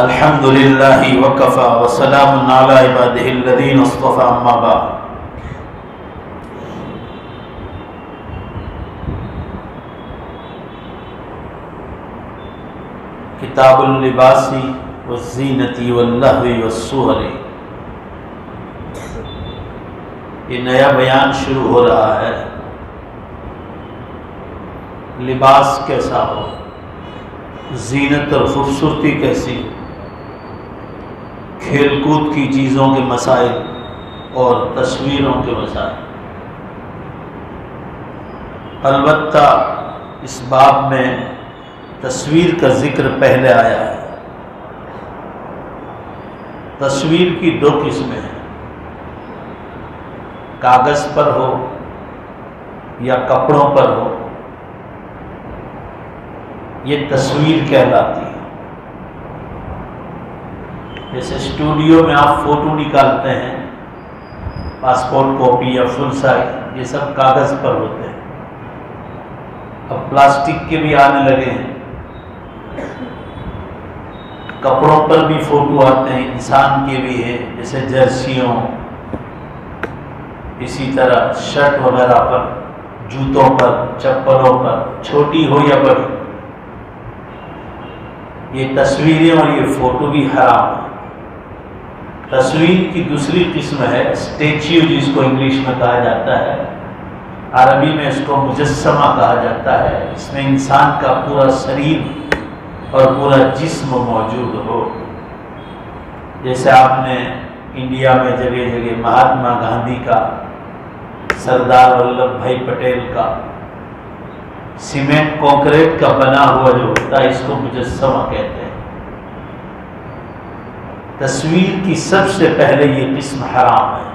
الحمد للہ وکفى وسلام علی عباده الذین اصطفى اما بعد۔ کتاب اللباس والزینۃ واللہو والسور، یہ نیا بیان شروع ہو رہا ہے۔ لباس کیسا ہو، زینت اور خوبصورتی کیسی، کھیل کود کی چیزوں کے مسائل اور تصویروں کے مسائل۔ البتہ اس باب میں تصویر کا ذکر پہلے آیا ہے۔ تصویر کی دو قسمیں ہیں، کاغذ پر ہو یا کپڑوں پر ہو، یہ تصویر کہلاتی ہے۔ جیسے اسٹوڈیو میں آپ فوٹو نکالتے ہیں، پاسپورٹ کاپی یا فل سائز، یہ سب کاغذ پر ہوتے ہیں۔ اب پلاسٹک کے بھی آنے لگے ہیں، کپڑوں پر بھی فوٹو آتے ہیں، انسان کے بھی ہیں، جیسے جرسیوں، اسی طرح شرٹ وغیرہ پر، جوتوں پر، چپلوں پر، چھوٹی ہو یا بڑی۔ یہ تصویریں اور یہ فوٹو بھی حرام ہے۔ تصویر کی دوسری قسم ہے اسٹیچیو، جس کو انگلش میں کہا جاتا ہے، عربی میں اس کو مجسمہ کہا جاتا ہے۔ اس میں انسان کا پورا شریر اور پورا جسم موجود ہو۔ جیسے آپ نے انڈیا میں جگہ جگہ مہاتما گاندھی کا، سردار ولبھ بھائی پٹیل کا، سیمنٹ کنکریٹ کا بنا ہوا جو ہوتا ہے، اس کو مجسمہ کہتے ہیں۔ تصویر کی سب سے پہلے یہ قسم حرام ہے،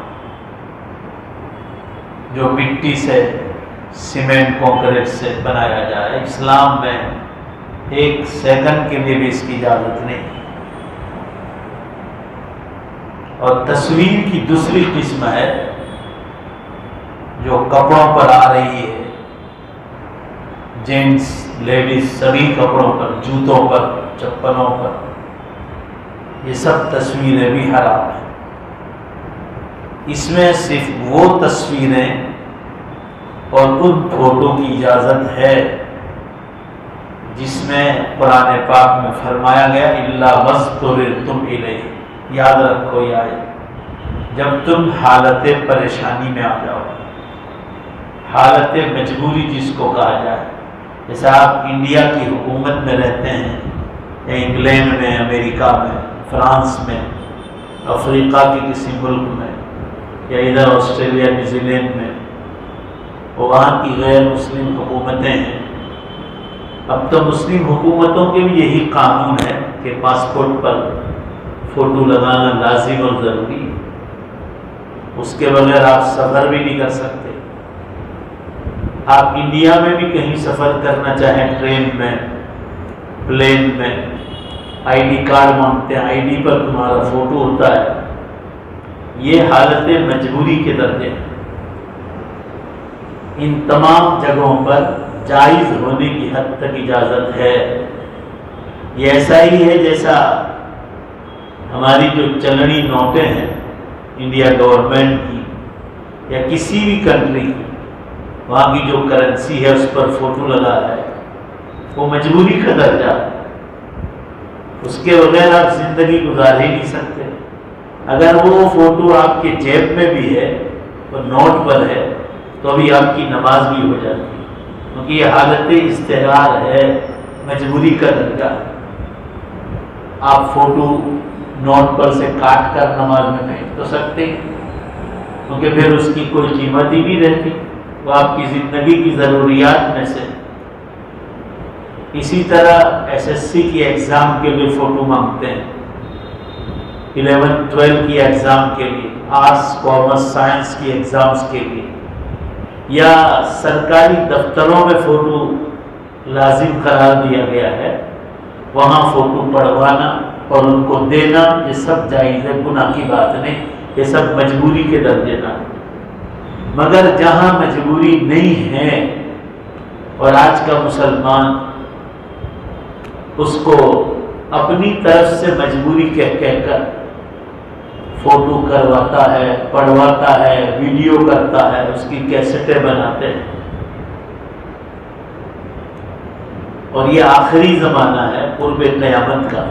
جو مٹی سے، سیمنٹ کنکریٹ سے بنایا جائے۔ اسلام میں ایک سیکنڈ کے لیے بھی اس کی اجازت نہیں۔ اور تصویر کی دوسری قسم ہے جو کپڑوں پر آ رہی ہے، جینٹس، لیڈیز، سبھی کپڑوں پر، جوتوں پر، چپلوں پر، یہ سب تصویریں بھی حرام ہیں۔ اس میں صرف وہ تصویریں اور ان فوٹو کی اجازت ہے جس میں قرآن پاک میں فرمایا گیا الا مَضْطُرِرْتُمْ إِلَيْهِ، یاد رکھو یہ آیت، جب تم حالت پریشانی میں آ جاؤ، حالت مجبوری جس کو کہا جائے۔ جیسے آپ انڈیا کی حکومت میں رہتے ہیں، یا انگلینڈ میں، امریکہ میں، فرانس میں، افریقہ کے کسی ملک میں، یا ادھر آسٹریلیا، نیوزی لینڈ میں، وہاں کی غیر مسلم حکومتیں ہیں۔ اب تو مسلم حکومتوں کے بھی یہی قانون ہے کہ پاسپورٹ پر فوٹو لگانا لازم اور ضروری ہے، اس کے بغیر آپ سفر بھی نہیں کر سکتے۔ آپ انڈیا میں بھی کہیں سفر کرنا چاہیں، ٹرین میں، پلین میں، آئی ڈی کارڈ مانگتے ہیں، آئی ڈی پر تمہارا فوٹو ہوتا ہے۔ یہ حالت مجبوری کے درجے ہیں۔ ان تمام جگہوں پر جائز ہونے کی حد تک اجازت ہے۔ یہ ایسا ہی ہے جیسا ہماری جو چلنی نوٹیں ہیں انڈیا گورنمنٹ کی یا کسی بھی کنٹری کی، وہاں کی جو کرنسی ہے اس پر فوٹو لگا ہے، وہ مجبوری کا درجہ ہے۔ اس کے بغیر آپ زندگی گزار ہی نہیں سکتے۔ اگر وہ فوٹو آپ کے جیب میں بھی ہے، وہ نوٹ پر ہے، تو بھی آپ کی نماز بھی ہو جاتی ہے، کیونکہ یہ حالت استحرار ہے، مجبوری کا درجہ ہے۔ آپ فوٹو نوٹ پر سے کاٹ کر نماز میں پھینک تو سکتے ہیں، کیونکہ پھر اس کی کوئی قیمت ہی نہیں رہتی، وہ آپ کی زندگی کی ضروریات میں سے۔ اسی طرح SSC کی ایگزام کے لیے فوٹو مانگتے ہیں، 11 12 کی ایگزام کے لیے، آرٹس، کامرس، سائنس کی ایگزامز کے لیے، یا سرکاری دفتروں میں فوٹو لازم قرار دیا گیا ہے، وہاں فوٹو پڑھوانا اور ان کو دینا، یہ سب جائز ہے، گناہ کی بات نہیں، یہ سب مجبوری کے درجے نہ۔ مگر جہاں مجبوری نہیں ہے اور آج کا مسلمان اس کو اپنی طرف سے مجبوری کہہ کر فوٹو کرواتا ہے، پڑھواتا ہے، ویڈیو کرتا ہے، اس کی کیسٹیں بناتے ہیں. اور یہ آخری زمانہ ہے قرب قیامت کا،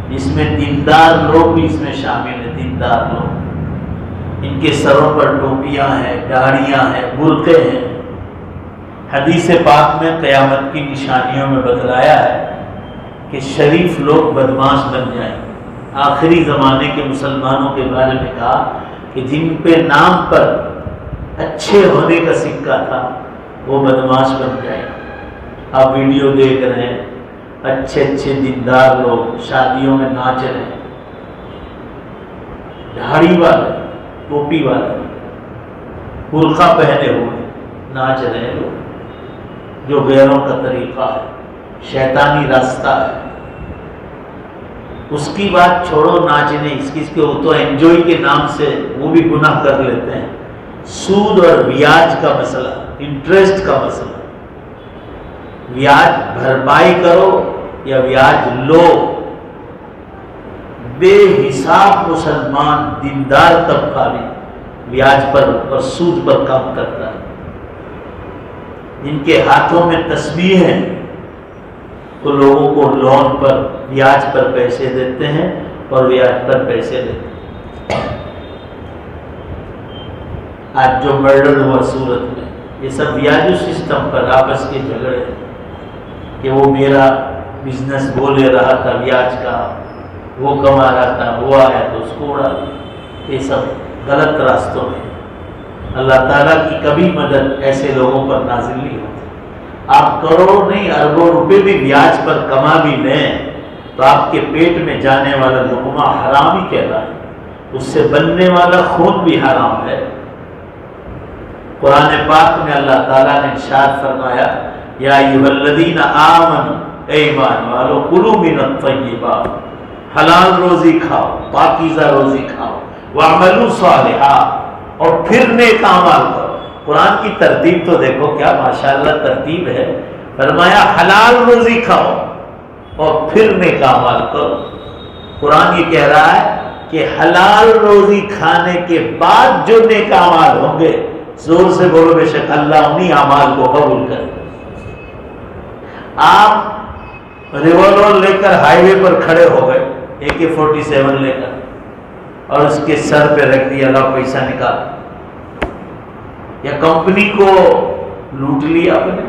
جس میں دیندار لوگ بھی اس میں شامل ہیں. دیندار لوگ، ان کے سروں پر ٹوپیاں ہیں، داڑھیاں ہیں، برقعے ہیں. حدیث پاک میں قیامت کی نشانیوں میں بتلایا ہے کہ شریف لوگ بدماش بن جائیں. آخری زمانے کے مسلمانوں کے بارے میں کہا کہ جن پہ نام پر اچھے ہونے کا سکہ تھا وہ بدماش بن جائیں. آپ ویڈیو دیکھ رہے ہیں، اچھے اچھے دیندار لوگ شادیوں میں ناچ رہے ہیں، داڑھی والے، ٹوپی والے، برقع پہنے ہوئے ناچ رہے ہیں لوگ، جو غیروں کا طریقہ ہے، شیطانی راستہ ہے. اس کی بات چھوڑو، ناچنے اس کے تو انجوائے کے نام سے وہ بھی گناہ کر لیتے ہیں. سود اور بیاج کا مسئلہ، انٹرسٹ کا مسئلہ، بیاج بھرپائی کرو یا بیاج لو. بے حساب مسلمان دیندار طبقہ بھی بیاج پر اور سود پر کام کرتا ہے. جن کے ہاتھوں میں تسبیح ہے تو لوگوں کو لون پر، بیاج پر پیسے دیتے ہیں اور بیاج پر پیسے لیتے ہیں. آج جو مرڈر ہوا سورت میں، یہ سب بیاجو سسٹم پر آپس کے جھگڑے ہیں کہ وہ میرا بزنس وہ لے رہا تھا بیاج کا، وہ کما رہا تھا، وہ آیا تو اس کو اڑا. یہ سب غلط راستوں میں. اللہ تعالیٰ کی کبھی مدد ایسے لوگوں پر نازل نہیں ہوتی. آپ کروڑوں نہیں اربوں روپے بھی بیاج پر کما بھی لیں تو آپ کے پیٹ میں جانے والا لقمہ حرام ہی کہتا ہے، اس سے بننے والا خون بھی حرام ہے. قرآن پاک میں اللہ تعالیٰ نے ارشاد فرمایا، یا ایھا الذین آمنوا، اے ایمان والو، کلوا من الطیبات، حلال روزی کھاؤ، پاکیزہ روزی کھاؤ، واعملوا صالحا، اور پھر نیک اعمال کرو. قرآن کی ترتیب تو دیکھو کیا ماشاءاللہ ترتیب ہے. فرمایا حلال روزی کھاؤ اور پھر نیک اعمال کرو. قرآن یہ کہہ رہا ہے کہ حلال روزی کھانے کے بعد جو نیک اعمال ہوں گے، زور سے بولو بے شک اللہ انہی اعمال کو قبول کرے. آپ ریوالور لے کر ہائی وے پر کھڑے ہو گئے، AK-47 لے کر، اور اس کے سر پہ رکھ دیا، لا پیسہ نکال، یا کمپنی کو لوٹ لیا آپ نے،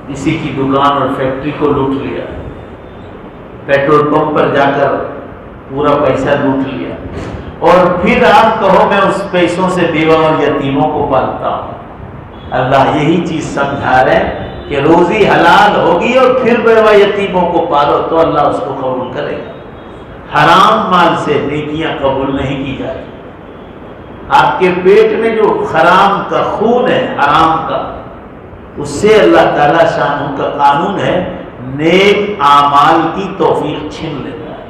کسی کی دکان اور فیکٹری کو لوٹ لیا، پیٹرول پمپ پر جا کر پورا پیسہ لوٹ لیا، اور پھر آپ کہو میں اس پیسوں سے بیوہ اور یتیموں کو پالتا ہوں. اللہ یہی چیز سمجھا رہے ہیں کہ روزی حلال ہوگی اور پھر بیوہ یتیموں کو پالو تو اللہ اس کو قبول کرے گا. حرام مال سے نیکیاں قبول نہیں کی جاتی. آپ کے پیٹ میں جو حرام کا خون ہے، حرام کا، اس سے اللہ تعالیٰ شان کا قانون ہے نیک اعمال کی توفیق چھین لیتا ہے.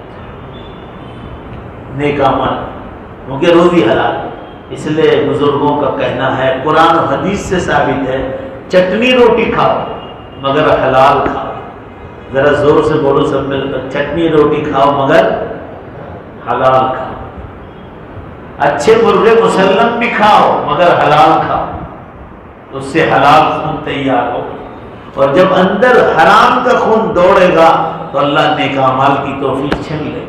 نیک اعمال کیونکہ روزی حلال ہے. اس لیے بزرگوں کا کہنا ہے، قرآن و حدیث سے ثابت ہے، چٹنی روٹی کھاؤ مگر حلال کھاؤ. ذرا زور سے بولو سب مل کر، چٹنی روٹی کھاؤ مگر حلال کھاؤ. اچھے مرغے مسلم بھی کھاؤ مگر حلال کھاؤ، تو اس سے حلال خون تیار ہو. اور جب اندر حرام کا خون دوڑے گا تو اللہ نیک اعمال کی توفیق چھین لے.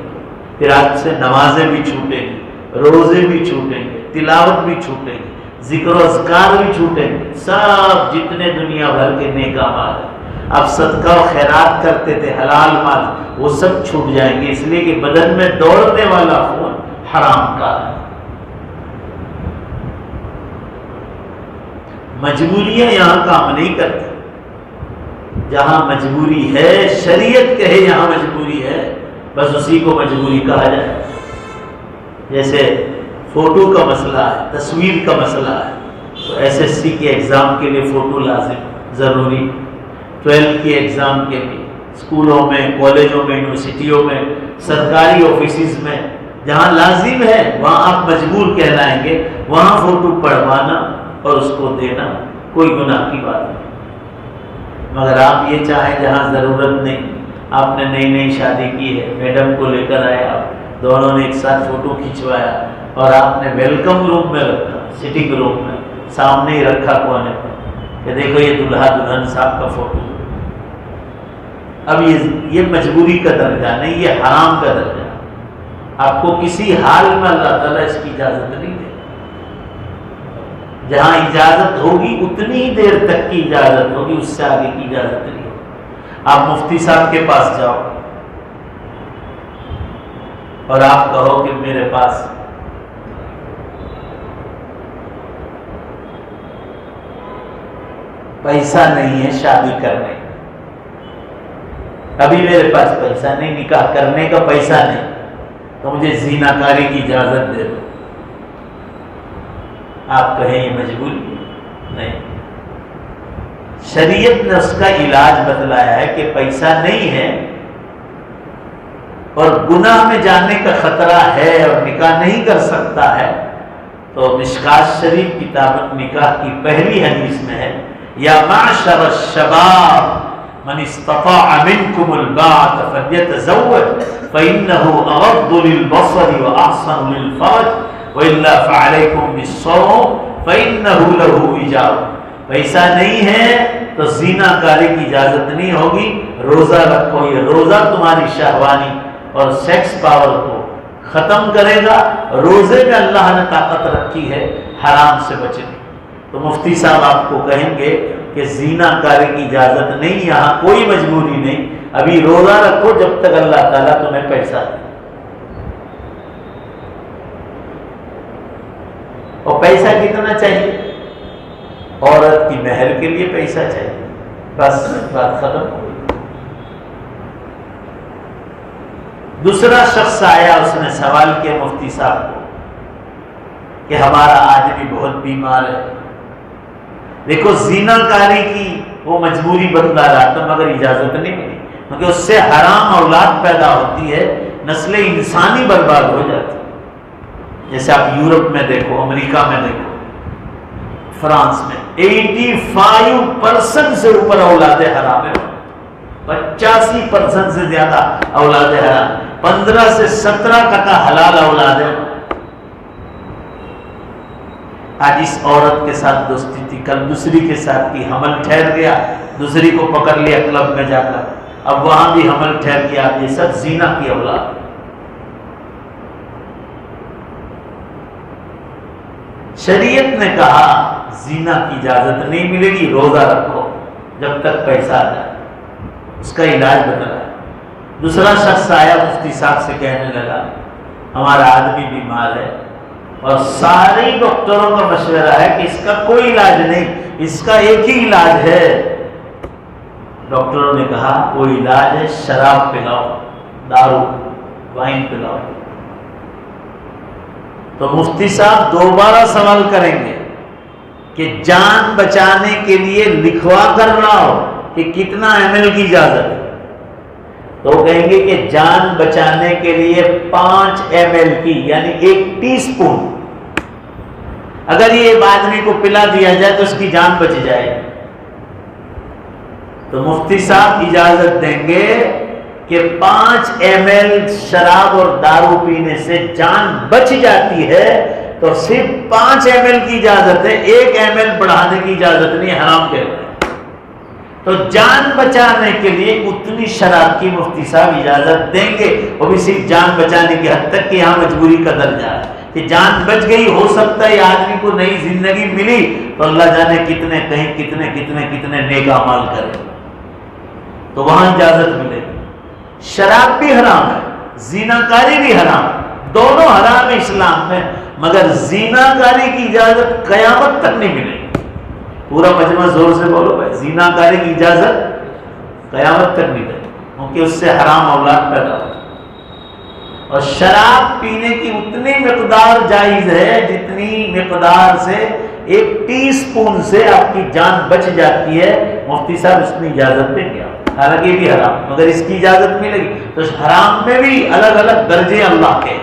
پھر آج سے نمازیں بھی چھوٹیں گی، روزے بھی چھوٹیں گے، تلاوت بھی چھوٹیں گے، ذکر و اذکار بھی چھوٹیں گے، سب جتنے دنیا بھر کے نیک اعمال ہیں. آپ صدقہ و خیرات کرتے تھے، حلال مال، وہ سب چھوٹ جائیں گے، اس لیے کہ بدن میں دوڑنے والا خون حرام کا ہے. مجبوریاں یہاں کام نہیں کرتی. جہاں مجبوری ہے، شریعت کہے یہاں مجبوری ہے، بس اسی کو مجبوری کہا جائے. جیسے فوٹو کا مسئلہ ہے، تصویر کا مسئلہ ہے، تو SSC کے ایگزام کے لیے فوٹو لازم ضروری، 12 کے ایگزام کے لیے، اسکولوں میں، کالجوں میں، یونیورسٹیوں میں، سرکاری آفیسز میں جہاں لازم ہے وہاں آپ مجبور کہلائیں گے. وہاں فوٹو پڑھوانا اور اس کو دینا کوئی گناہ کی بات نہیں. مگر آپ یہ چاہیں جہاں ضرورت نہیں، آپ نے نئی نئی شادی کی ہے، میڈم کو لے کر آئے، آپ دونوں نے ایک ساتھ فوٹو کھنچوایا اور آپ نے ویلکم روم میں رکھا، سٹنگ روم میں سامنے ہی رکھا کونے پر کہ دیکھو یہ دلہا دلہن صاحب کا فوٹو۔ اب یہ مجبوری کا درجہ نہیں، یہ حرام کا درجہ۔ آپ کو کسی حال میں اللہ تعالیٰ اس کی اجازت نہیں دے۔ جہاں اجازت ہوگی اتنی ہی دیر تک کی اجازت ہوگی، اس سے آگے کی اجازت نہیں ہوگی۔ آپ مفتی صاحب کے پاس جاؤ اور آپ کہو کہ میرے پاس پیسہ نہیں ہے شادی کرنے، ابھی میرے پاس پیسہ نہیں، نکاح کرنے کا پیسہ نہیں، تو مجھے زنا کاری کی اجازت دے دو۔ آپ کہیں یہ مجبوری نہیں، شریعت نے اس کا علاج بتلایا ہے کہ پیسہ نہیں ہے اور گناہ میں جانے کا خطرہ ہے اور نکاح نہیں کر سکتا ہے، تو مشکات شریف کتاب نکاح کی پہلی حدیث میں ہے، یا معشر الشباب من استطاع منکم الباءۃ فلیتزوج فإنه اغض للبصر وأحسن للفرج وإلا فعليكم بالصوم فإنه له وجاء۔ پیسہ نہیں ہے تو زنا کاری کی اجازت نہیں ہوگی، روزہ رکھو، یہ روزہ تمہاری شہوانی اور سیکس پاور کو ختم کرے گا۔ روزے میں اللہ نے طاقت رکھی ہے حرام سے بچنے۔ تو مفتی صاحب آپ کو کہیں گے کہ زنا کاری کی اجازت نہیں، یہاں کوئی مجبوری نہیں، ابھی روزہ رکھو جب تک اللہ تعالیٰ تمہیں پیسہ دے۔ اور پیسہ کتنا چاہیے؟ عورت کی مہر کے لیے پیسہ چاہیے، بس بات ختم ہو گئی۔ دوسرا شخص آیا، اس نے سوال کیا مفتی صاحب کو کہ ہمارا آدمی بہت بیمار ہے، دیکھو زنا کاری کی وہ مجبوری بتلا رہا تھا مگر اجازت نہیں ملی، کیونکہ اس سے حرام اولاد پیدا ہوتی ہے، نسل انسانی برباد ہو جاتی ہے۔ جیسے آپ یورپ میں دیکھو، امریکہ میں دیکھو، فرانس میں 85% سے اوپر اولاد حرام ہے، 85% سے زیادہ اولاد حرام، 15 سے 17% حلال اولاد ہے۔ آج اس عورت کے ساتھ دوستی تھی، کل دوسری کے ساتھ کی، حمل ٹھہر گیا، دوسری کو پکڑ لیا کلب میں جا کر، اب وہاں بھی حمل ٹھہر گیا، یہ سب زنا کی اولاد۔ شریعت نے کہا زنا کی اجازت نہیں ملے گی، روزہ رکھو جب تک پیسہ آ جائے، اس کا علاج بتلایا۔ دوسرا شخص آیا، مفتی صاحب سے کہنے لگا ہمارا آدمی بیمار ہے اور سارے ڈاکٹروں کا مشورہ ہے کہ اس کا کوئی علاج نہیں، اس کا ایک ہی علاج ہے۔ ڈاکٹروں نے کہا وہ علاج ہے شراب پلاؤ، دارو، وائن پلاؤ۔ تو مفتی صاحب دوبارہ سوال کریں گے کہ جان بچانے کے لیے لکھوا کر لاؤ کہ کتنا ml کی اجازت ہے، تو کہیں گے کہ جان بچانے کے لیے 5 ml کی، یعنی 1 ٹی اسپون اگر یہ آدمی کو پلا دیا جائے تو اس کی جان بچ جائے گی۔ تو مفتی صاحب اجازت دیں گے کہ 5 ml شراب اور دارو پینے سے جان بچ جاتی ہے، تو صرف 5 ml کی اجازت ہے، 1 ml بڑھانے کی اجازت نہیں، حرام کہتے ہیں۔ تو جان بچانے کے لیے اتنی شراب کی مفتی صاحب اجازت دیں گے، وہ بھی صرف جان بچانے کی حد تک کہ یہاں مجبوری کا درجہ ہے کہ جان بچ گئی، ہو سکتا ہے آدمی کو نئی زندگی ملی تو اللہ جانے کتنے کہیں کتنے کتنے کتنے نیک اعمال کرے، تو وہاں اجازت ملے گی۔ شراب بھی حرام ہے، زنا کاری بھی حرام، دونوں حرام ہے اسلام میں، مگر زنا کاری کی اجازت قیامت تک نہیں ملے گی۔ پورا مجمع زور سے بولو بھائی، زنا کاری کی اجازت قیامت تک نہیں ملے گی، کیونکہ اس سے حرام اولاد پیدا ہوتی ہے۔ اور شراب پینے کی اتنی مقدار جائز ہے جتنی مقدار سے 1 ٹی اسپون سے آپ کی جان بچ جاتی ہے۔ مفتی صاحب اس میں اجازت دیں گے، حالانکہ یہ بھی حرام، مگر اس کی اجازت ملے گی۔ تو حرام میں بھی الگ الگ درجے اللہ کے۔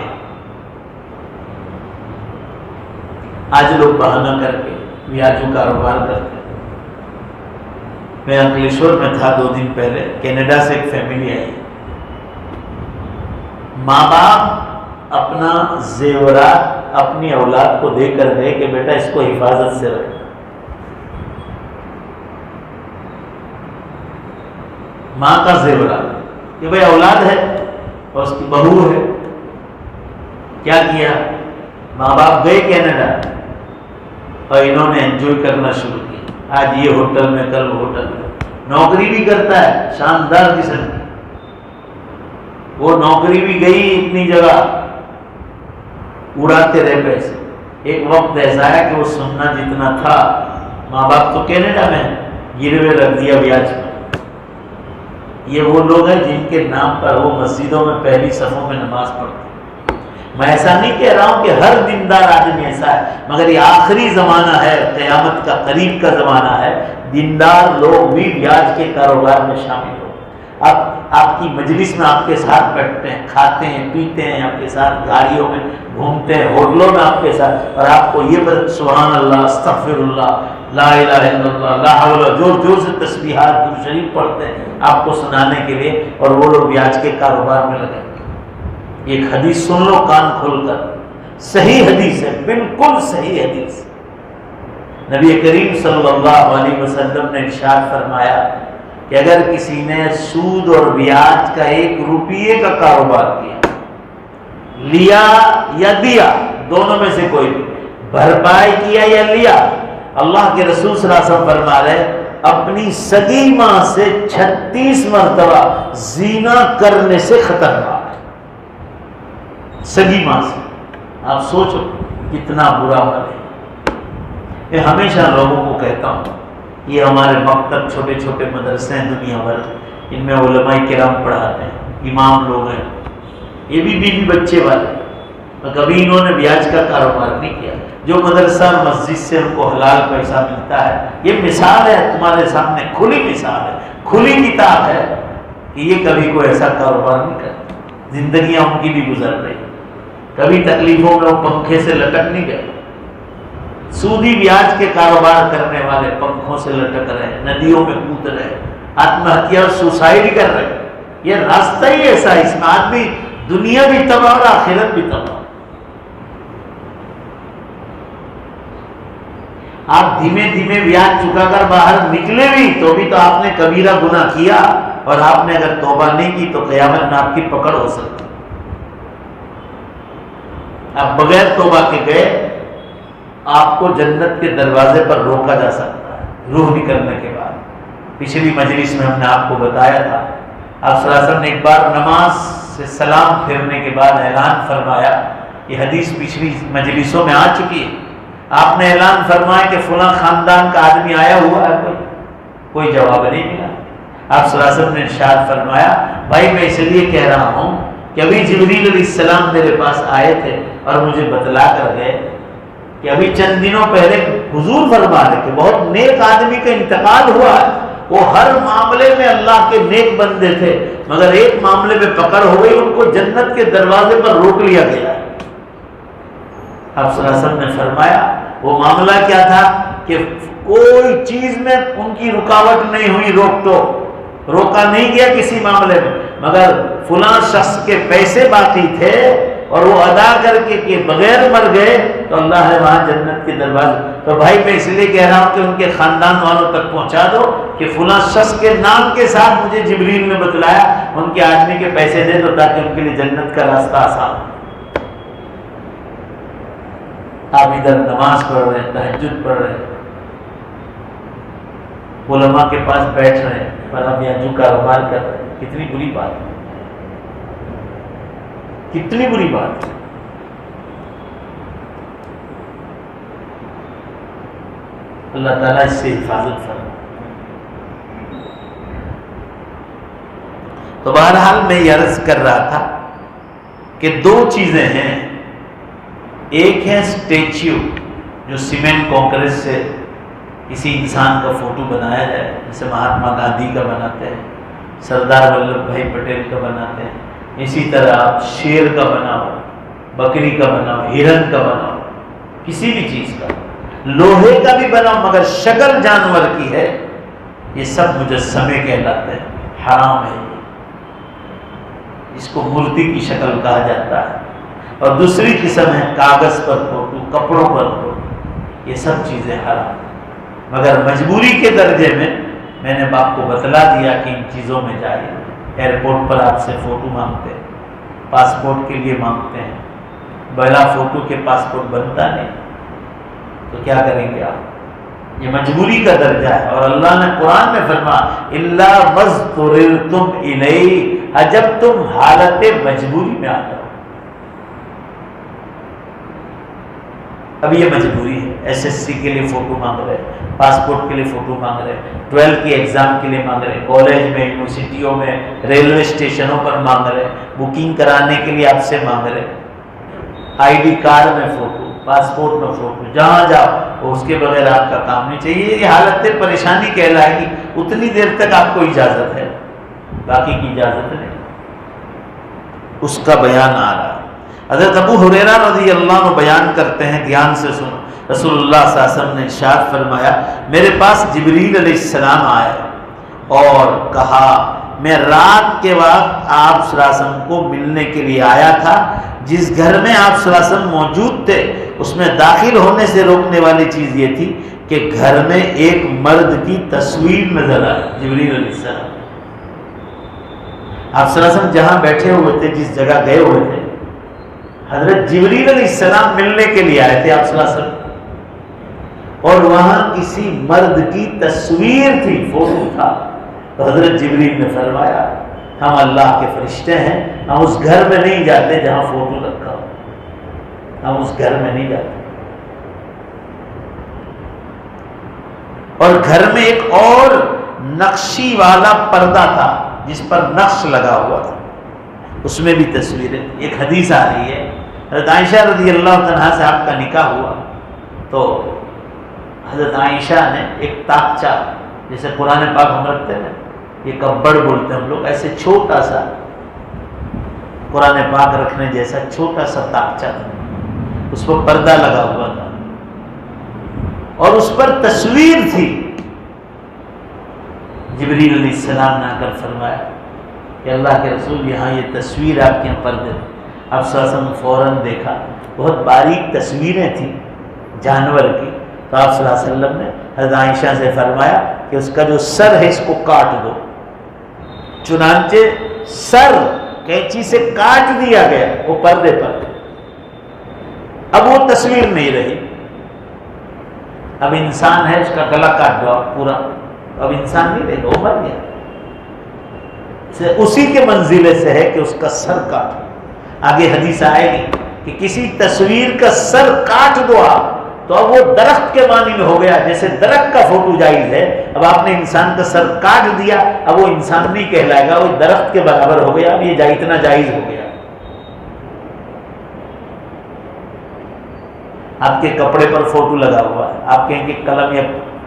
آج لوگ بہانہ کر کے بیاجو کاروبار کرتے ہیں، میں انکلیشور میں تھا 2 دن پہلے، کینیڈا سے ایک فیملی آئی. ماں باپ اپنا زیورات اپنی اولاد کو دے کر گئے کہ بیٹا اس کو حفاظت سے رکھنا. ماں کا زیورات کہ بھئی اولاد ہے اور اس کی بہو ہے. کیا کیا؟ ماں باپ گئے کینیڈا اور انہوں نے انجوائے کرنا شروع کیا. آج یہ ہوٹل میں، کل وہ ہوٹل میں. نوکری بھی کرتا ہے شاندار قسم کی. وہ نوکری بھی گئی اتنی جگہ، اڑاتے رہے پیسے. ایک وقت ایسا ہے کہ وہ سننا جتنا تھا، ماں باپ تو کینیڈا میں گروے رکھ دیا بیاج پر. یہ وہ لوگ ہیں جن کے نام پر وہ مسجدوں میں پہلی صفوں میں نماز پڑھتے. میں ایسا نہیں کہہ رہا ہوں کہ ہر دیندار آدمی ایسا ہے، مگر یہ آخری زمانہ ہے، قیامت کا قریب کا زمانہ ہے، دیندار لوگ بھی بیاج کے کاروبار میں شامل ہو. آپ کی مجلس میں آپ کے ساتھ بیٹھتے ہیں، کھاتے ہیں، پیتے ہیں، آپ کے ساتھ گاڑیوں میں گھومتے ہیں، ہوٹلوں میں آپ کے ساتھ، اور آپ کو یہ سبحان اللہ، استغفر اللہ، لا الہ الا اللہ، لا حول، زور زور سے تسبیحات درود شریف پڑھتے ہیں آپ کو سنانے کے لیے، اور وہ لوگ بیاج کے کاروبار میں لگے. ایک حدیث سن لو کان کھول کر، صحیح حدیث ہے، بالکل صحیح حدیث. نبی کریم صلی اللہ علیہ وسلم نے ارشاد فرمایا کہ اگر کسی نے سود اور بیاج کا 1 روپیے کا کاروبار کیا، لیا یا دیا، دونوں میں سے کوئی بھی، بھرپائی کیا یا لیا، اللہ کے رسول صلی اللہ علیہ وسلم فرما رہے اپنی سگی ماں سے 36 مرتبہ زنا کرنے سے خطرناک. سگی ماں سے. آپ سوچو کتنا برا عمل ہے. میں ہمیشہ لوگوں کو کہتا ہوں، یہ ہمارے مکتب چھوٹے چھوٹے مدرسے ہیں دنیا بھر، ان میں علماء کرام پڑھاتے ہیں، امام لوگ ہیں، یہ بھی بیوی بچے والے، کبھی انہوں نے بیاج کا کاروبار نہیں کیا. جو مدرسہ مسجد سے ان کو حلال پیسہ ملتا ہے، یہ مثال ہے تمہارے سامنے، کھلی مثال ہے، کھلی کتاب ہے کہ یہ کبھی کوئی ایسا کاروبار نہیں کرتا. زندگیاں ان کی بھی گزر رہی، کبھی تکلیفوں میں وہ پنکھے سے لٹک نہیں گئے. سودی بیاج کے کاروبار کرنے والے پنکھوں سے لٹک رہے، ندیوں میں کود رہے، آتم ہتیا اور سوسائڈ کر رہے. یہ راستہ ہی ایسا ہے، اس میں آدمی دنیا بھی تباہ اور آخرت بھی تباہ. آپ دھیمے دھیمے بیاج چکا کر باہر نکلے بھی تو آپ نے کبیرہ گناہ کیا، اور آپ نے اگر توبہ نہیں کی تو قیامت میں آپ کی پکڑ ہو سکتی. آپ بغیر توبہ کے گئے، آپ کو جنت کے دروازے پر روکا جا سکتا ہے روح نکلنے کے بعد. پچھلی مجلس میں ہم نے آپ کو بتایا تھا، آپ صلی اللہ علیہ وسلم نے ایک بار نماز سے سلام پھیرنے کے بعد اعلان فرمایا، یہ حدیث پچھلی مجلسوں میں آ چکی ہے. آپ نے اعلان فرمایا کہ فلاں خاندان کا آدمی آیا ہوا ہے، کوئی جواب نہیں ملا. آپ صلی اللہ علیہ وسلم نے ارشاد فرمایا، بھائی میں اس لیے کہہ رہا ہوں کہ ابھی جبریل علیہ السلام میرے پاس آئے تھے اور مجھے بتلا کر گئے کہ ابھی چند دنوں پہلے حضور فرما رہے کہ بہت نیک آدمی کا انتقال ہوا ہے. وہ ہر معاملے میں اللہ کے نیک بندے تھے، مگر ایک معاملے میں پکڑ ہو گئی، ان کو جنت کے دروازے پر روک لیا گیا. آپ صلی اللہ علیہ وسلم نے فرمایا وہ معاملہ کیا تھا کہ کوئی چیز میں ان کی رکاوٹ نہیں ہوئی، روکا نہیں گیا کسی معاملے میں، مگر فلاں شخص کے پیسے باقی تھے اور وہ ادا کر کے کہ بغیر مر گئے تو اللہ نے وہاں جنت کے دروازے. تو بھائی میں اس لیے کہہ رہا ہوں کہ ان کے خاندان والوں تک پہنچا دو کہ فلاں شخص کے نام کے ساتھ مجھے جبریل نے بتلایا، ان کے آدمی کے پیسے دے دو تاکہ ان کے لیے جنت کا راستہ آسان ہو. آپ ادھر نماز پڑھ رہے ہیں، تہجد پڑھ رہے ہیں، علماء کے پاس بیٹھ رہے ہیں، پر آپ یہاں جو کاروبار کر رہے ہیں، کتنی بری بات ہے، کتنی بری بات ہے. اللہ تعالیٰ اس سے حفاظت فرمائے. تو بہرحال میں یہ عرض کر رہا تھا کہ 2 چیزیں ہیں. ایک ہے اسٹیچو جو سیمنٹ کانکریٹ سے کسی انسان کا فوٹو بنایا جائے، جیسے مہاتما گاندھی کا بناتے ہیں، سردار ولبھ بھائی پٹیل کا بناتے ہیں، اسی طرح آپ شیر کا بناؤ، بکری کا بناؤ، ہرن کا بناؤ، کسی بھی چیز کا، لوہے کا بھی بناؤ مگر شکل جانور کی ہے یہ سب مجسمے کہلاتے ہیں، حرام ہے، اس کو مورتی کی شکل کہا جاتا ہے۔ اور دوسری قسم ہے کاغذ پر فوٹو، کپڑوں پر فوٹو، یہ سب چیزیں حرام، مگر مجبوری کے درجے میں نے باپ کو بتلا دیا کہ ان چیزوں میں جائے۔ ایئرپورٹ پر آپ سے فوٹو مانگتے ہیں، پاسپورٹ کے لیے مانگتے ہیں، بلا فوٹو کے پاسپورٹ بنتا نہیں، تو کیا کریں گے آپ؟ یہ مجبوری کا درجہ ہے، اور اللہ نے قرآن میں فرمایا الا مَضْطُرِرْتُمْ إِلَيْهِ، جب تم حالت مجبوری میں آ جاؤ۔ اب یہ مجبوری ہے، SSC کے لیے فوٹو مانگ رہے، پاسپورٹ کے لیے فوٹو مانگ رہے، 12 کی ایگزام کے لیے مانگ رہے، کالج میں، یونیورسٹیوں میں، ریلوے اسٹیشنوں پر مانگ رہے، بکنگ کرانے کے لیے آپ سے مانگ رہے، ID کارڈ میں فوٹو، پاسپورٹ میں فوٹو، جہاں جاؤ اس کے بغیر آپ کا کام نہیں چاہیے۔ یہ حالت پریشانی کہلائے گی، اتنی دیر تک آپ کو اجازت ہے، باقی کی اجازت نہیں۔ اس کا بیان آ رہا ہے۔ حضرت ابو ہریرہ رضی اللہ عنہ بیان کرتے ہیں، دھیان سے سنو، رسول اللہ صلی اللہ علیہ وسلم نے ارشاد فرمایا میرے پاس جبریل علیہ السلام آئے اور کہا میں رات کے وقت آپ صلی اللہ علیہ وسلم کو ملنے کے لیے آیا تھا، جس گھر میں آپ صلی اللہ علیہ وسلم موجود تھے اس میں داخل ہونے سے روکنے والی چیز یہ تھی کہ گھر میں ایک مرد کی تصویر نظر آئی۔ جبریل علیہ السلام آپ صلی اللہ علیہ وسلم جہاں بیٹھے ہوئے تھے، جس جگہ گئے ہوئے تھے، حضرت جبریل علیہ السلام ملنے کے لیے آئے تھے آپ صلی اللہ علیہ وسلم، اور وہاں کسی مرد کی تصویر تھی، فوٹو تھا۔ تو حضرت جبریل نے فرمایا ہم اللہ کے فرشتے ہیں، ہم اس گھر میں نہیں جاتے جہاں فوٹو رکھا ہو، ہم اس گھر میں نہیں جاتے۔ اور گھر میں ایک اور نقشی والا پردہ تھا جس پر نقش لگا ہوا تھا، اس میں بھی تصویریں۔ ایک حدیث آ رہی ہے، حضرت عائشہ رضی اللہ عنہا سے آپ کا نکاح ہوا تو حضرت عائشہ نے ایک تاکچہ، جیسے قرآن پاک ہم رکھتے ہیں، یہ کبڑ بولتے ہیں ہم لوگ، ایسے چھوٹا سا قرآن پاک رکھنے جیسا چھوٹا سا تاکچہ تھا، اس پر پردہ لگا ہوا تھا اور اس پر تصویر تھی۔ جبریل علیہ السلام نے آ کر فرمایا کہ اللہ کے رسول یہاں یہ تصویر آپ کے پردے، آپ صلی اللہ علیہ وسلم فوراً دیکھا، بہت باریک تصویریں تھیں جانور کی، تو آپ صلی اللہ علیہ وسلم نے حضرت عائشہ سے فرمایا کہ اس کا جو سر ہے اس کو کاٹ دو۔ چنانچہ سر کینچی سے کاٹ دیا گیا وہ پردے پر، اب وہ تصویر نہیں رہی۔ اب انسان ہے، اس کا گلا کاٹ دو آپ پورا، اب انسان نہیں رہے گا، وہ مر گیا۔ اسی کے منزلے سے ہے کہ اس کا سر کاٹ، آگے حدیث آئے گی کہ کسی تصویر کا سر کاٹ دو آپ، تو اب وہ درخت کے معنی میں ہو گیا، جیسے درخت کا فوٹو جائز ہے، اب آپ نے انسان کا سر کاٹ دیا، اب وہ انسان نہیں کہلائے گا، وہ درخت کے برابر ہو گیا، اب یہ اتنا جائز ہو گیا۔ آپ کے کپڑے پر فوٹو لگا ہوا ہے، آپ کہیں کہ قلم یا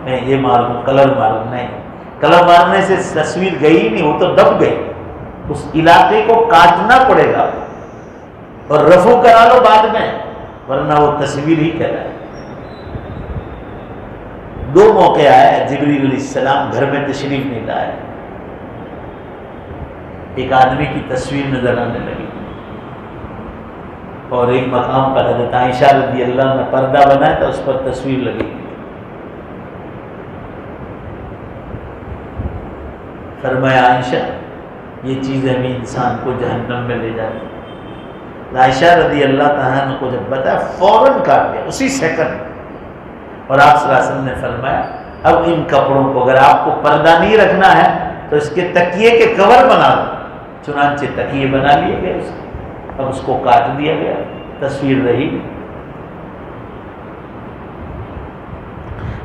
میں یہ مار دوں، کلر مار دوں، نہیں، کلر مارنے سے تصویر گئی نہیں، وہ تو دب گئی، اس علاقے کو کاٹنا پڑے گا اور رفع کرا لو بعد میں، ورنہ وہ تصویر ہی کہلائے۔ دو موقع آئے جبریل علیہ السلام گھر میں تشریف نہیں لائے، ایک آدمی کی تصویر نظر آنے لگی اور ایک مقام پر حضرت عائشہ رضی اللہ عنہ نے پردہ بنایا تھا، اس پر تصویر لگی۔ فرمایا عائشہ یہ چیز ہمیں انسان کو جہنم میں لے جاتی۔ عائشہ رضی اللہ تعالیٰ عنہ کو جب بتایا فوراً کاٹ دیا اسی سیکنڈ، اور آپ صلی اللہ علیہ وسلم نے فرمایا اب ان کپڑوں کو اگر آپ کو پردہ نہیں رکھنا ہے تو اس کے تکیے کے کور بنا دو۔ چنانچہ تکیے بنا لیے گئے، اس کے اب اس کو کاٹ دیا گیا، تصویر رہی۔